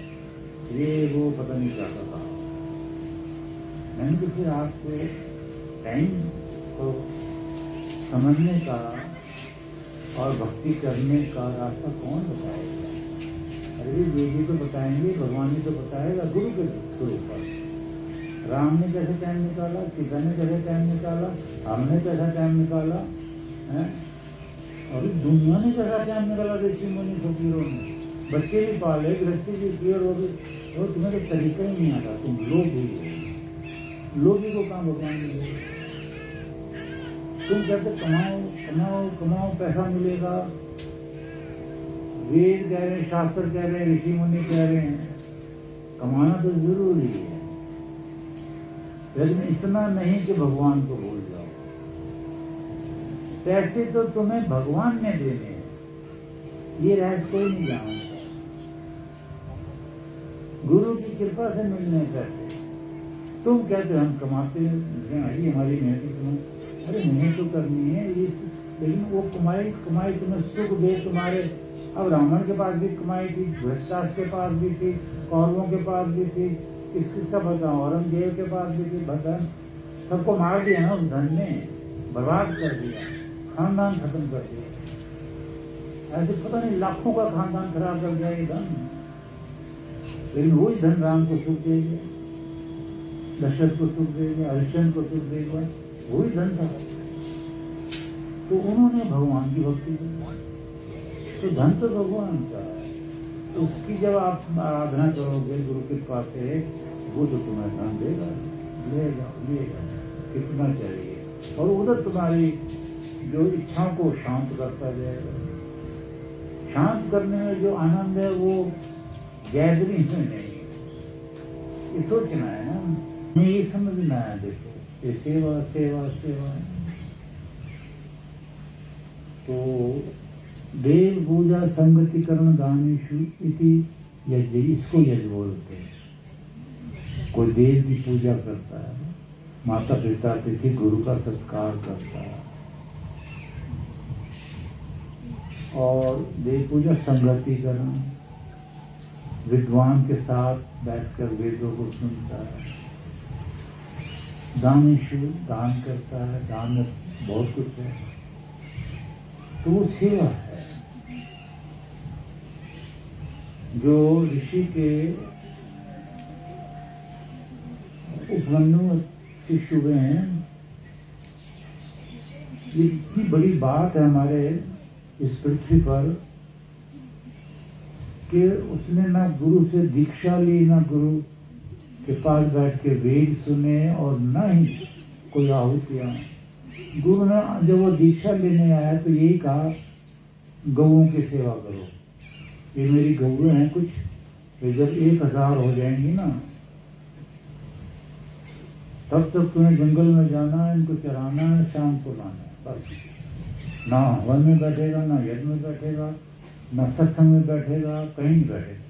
S1: ये वो पता नहीं क्या करता। मैंने तो फिर आपको टाइम को समझने का और भक्ति करने का रास्ता कौन बताएगा? अरे जी तो बताएंगे, भगवान जी तो बताएगा, गुरु के गुरु पर। राम ने कैसे टाइम निकाला, सीता ने कैसे टाइम निकाला, हमने कैसा टाइम निकाला है, और दुनिया ने कैसा टाइम निकाला, ऋषि मुनि फकीरों ने। बच्चे भी पाले, गृहस्थी भी की, और तुम्हें तो तरीका ही नहीं आता, तुम लोग ही हो, लोग ही को काम भगवान मिले। तुम कहते कमाओ कमाओ कमाओ, पैसा मिलेगा, वेद कह रहे हैं, शास्त्र कह रहे हैं, ऋषि मुनि कह रहे हैं, कमाना तो जरूरी है, लेकिन इतना नहीं कि भगवान को भूल जाओ। पैसे तो तुम्हें भगवान ने देने हैं, ये रहस्य कोई नहीं जानता। गुरु की कृपा से मिलने पैसे। तुम कहते हम कमाते हैं, हमारी मेहनत, अरे मेहनत तो करनी है, लेकिन वो कमाई तुम्हें सुख दे तुम्हारे। अब रावण के पास भी कमाई थी, भ्रष्टाचार के पास भी थी, कौरवों के पास भी थी, किसका बताओ, औरंगजेब के पास भी थी, धन सबको मार दिया ना उस धन ने, बर्बाद कर दिया, खानदान खत्म कर दिया। ऐसे पता नहीं लाखों का खानदान खराब कर दिया ये धन, लेकिन वही धन राम को सुख दे गया, दशरथ को सुख दे गया, हरिश्चंद्र को सुख दे गया, वही धन था। तो उन्होंने भगवान की भक्ति की, तो धन तो भगवान का है, तो उसकी जब आप आराधना करोगे गुरु के पास से, वो तो तुम्हें धन देगा, लेगा कितना चाहिए, और उधर तुम्हारी जो इच्छाओं को शांत करता जाएगा। शांत करने में जो आनंद है वो गैदरिंग में नहीं है, ये सोचना है ना, ये समझना है। देखो ये सेवा सेवा सेवा, तो देव पूजा संगतिकरण दानेषु इति यज्ञ, इसको यज्ञ बोलते हैं। कोई देव की पूजा करता है, माता पिता तिथि गुरु का सत्कार करता है, और देव पूजा संगतिकरण, विद्वान के साथ बैठकर वेदों को सुनता है, दानेषु दान करता है, दान में बहुत कुछ है, तो वो सेवा है। जो ऋषि के उपमन्यु शिष्य हुए हैं, ये इतनी बड़ी बात है हमारे इस पृथ्वी पर कि उसने ना गुरु से दीक्षा ली, ना गुरु के पास बैठ के वेद सुने, और न ही कोई आहुतियां। गुरु ने जब वो दीक्षा लेने आया तो यही कहा, गौओं की सेवा करो, ये मेरी गौएं हैं कुछ, जब 1000 हो जाएंगी ना, तब तक तुम्हें जंगल में जाना है, इनको चराना है, शाम को लाना है, बस। ना वन में बैठेगा, ना यज्ञ में बैठेगा, ना सत्संग में बैठेगा, कहीं नहीं बैठेगा,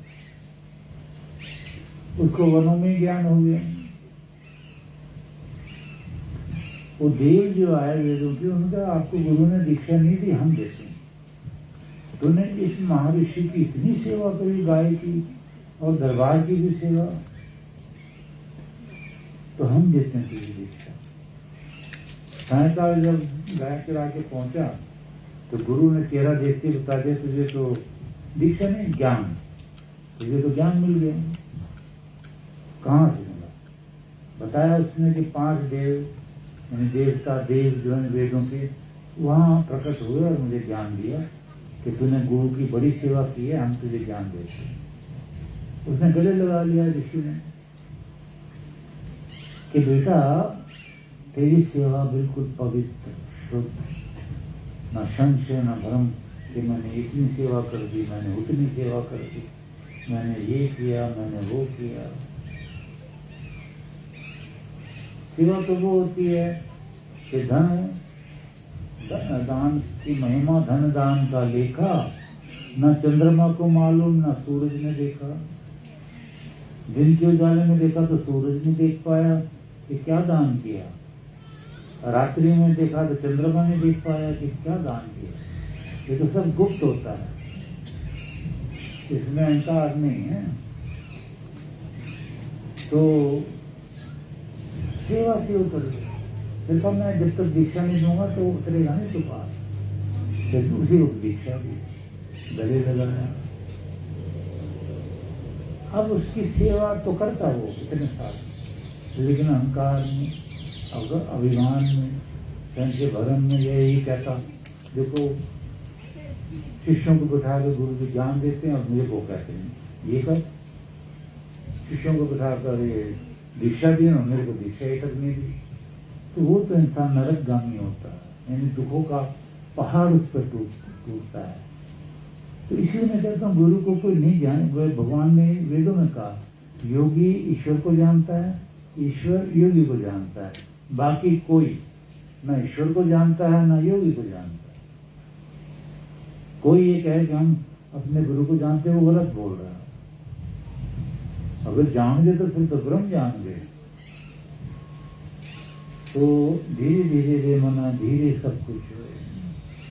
S1: उसको वनों में ज्ञान हो गया। वो देव जो आए वेदों की, उनका आपको गुरु ने दीक्षा नहीं दी, हम देते हैं। तूने इस महर्षि की इतनी सेवा करी, गाय की और दरबार की भी सेवा, तो हम देते हैं तुझे दीक्षा। सायकाल जब गायत्री आके पहुंचा तो गुरु ने चेहरा देखते बता दिया, तुझे तो दीक्षा नहीं, ज्ञान, तुझे तो ज्ञान मिल गया। कहाँ से मिला? बताया उसने कि 5 देव यानी देवता देव जो है वेदों के वहाँ प्रकट हुए और मुझे ज्ञान दिया कि तूने गुरु की बड़ी सेवा की है, हम तुझे ज्ञान देते हैं। उसने गले लगा लिया ऋषि ने कि बेटा तेरी सेवा बिल्कुल पवित्र शुद्ध, न संशय न भ्रम कि मैंने इतनी सेवा कर दी, मैंने उतनी सेवा कर दी, मैंने ये किया, मैंने वो किया। सेवा तो वो होती है कि धन दान की महिमा, धन दान का लेखा न चंद्रमा को मालूम न सूरज ने देखा। दिन के उजाले में देखा तो सूरज नहीं देख पाया कि क्या दान किया, रात्रि में देखा तो चंद्रमा ने देख पाया कि क्या दान किया। ये तो सब गुप्त होता है, इसमें अहंकार नहीं है। तो सेवा से उतर गया। देखो मैं जब तक दीक्षा नहीं दूंगा तो उतरेगा नहीं तो पास। फिर दूसरी दीक्षा दी, गले लगाया। अब उसकी सेवा तो करता वो इतने साल, लेकिन अहंकार में, अभिमान में, संशय भरम में यही कहता, देखो शिष्यों को बिठा के गुरु जी ज्ञान देते हैं और मुझे वो कहते हैं ये कर। शिष्यों को बिठा कर ये दीक्षा दी और मेरे को दीक्षा ही तक नहीं दी। तो वो तो इंसान नरकगामी होता है, यानी दुखों का पहाड़ उस पर टूटता है। तो इसलिए मैं कहता हूँ गुरु को कोई नहीं जाने। भगवान ने वेदों में कहा योगी ईश्वर को जानता है, ईश्वर योगी को जानता है, बाकी कोई न ईश्वर को जानता है न योगी को जानता है। कोई ये कहे कि हम अपने गुरु को जानते हैं, वो गलत बोल रहा है। अगर जान गए तो फिर तो ब्रह्म जान गए। तो धीरे धीरे रे मना धीरे सब कुछ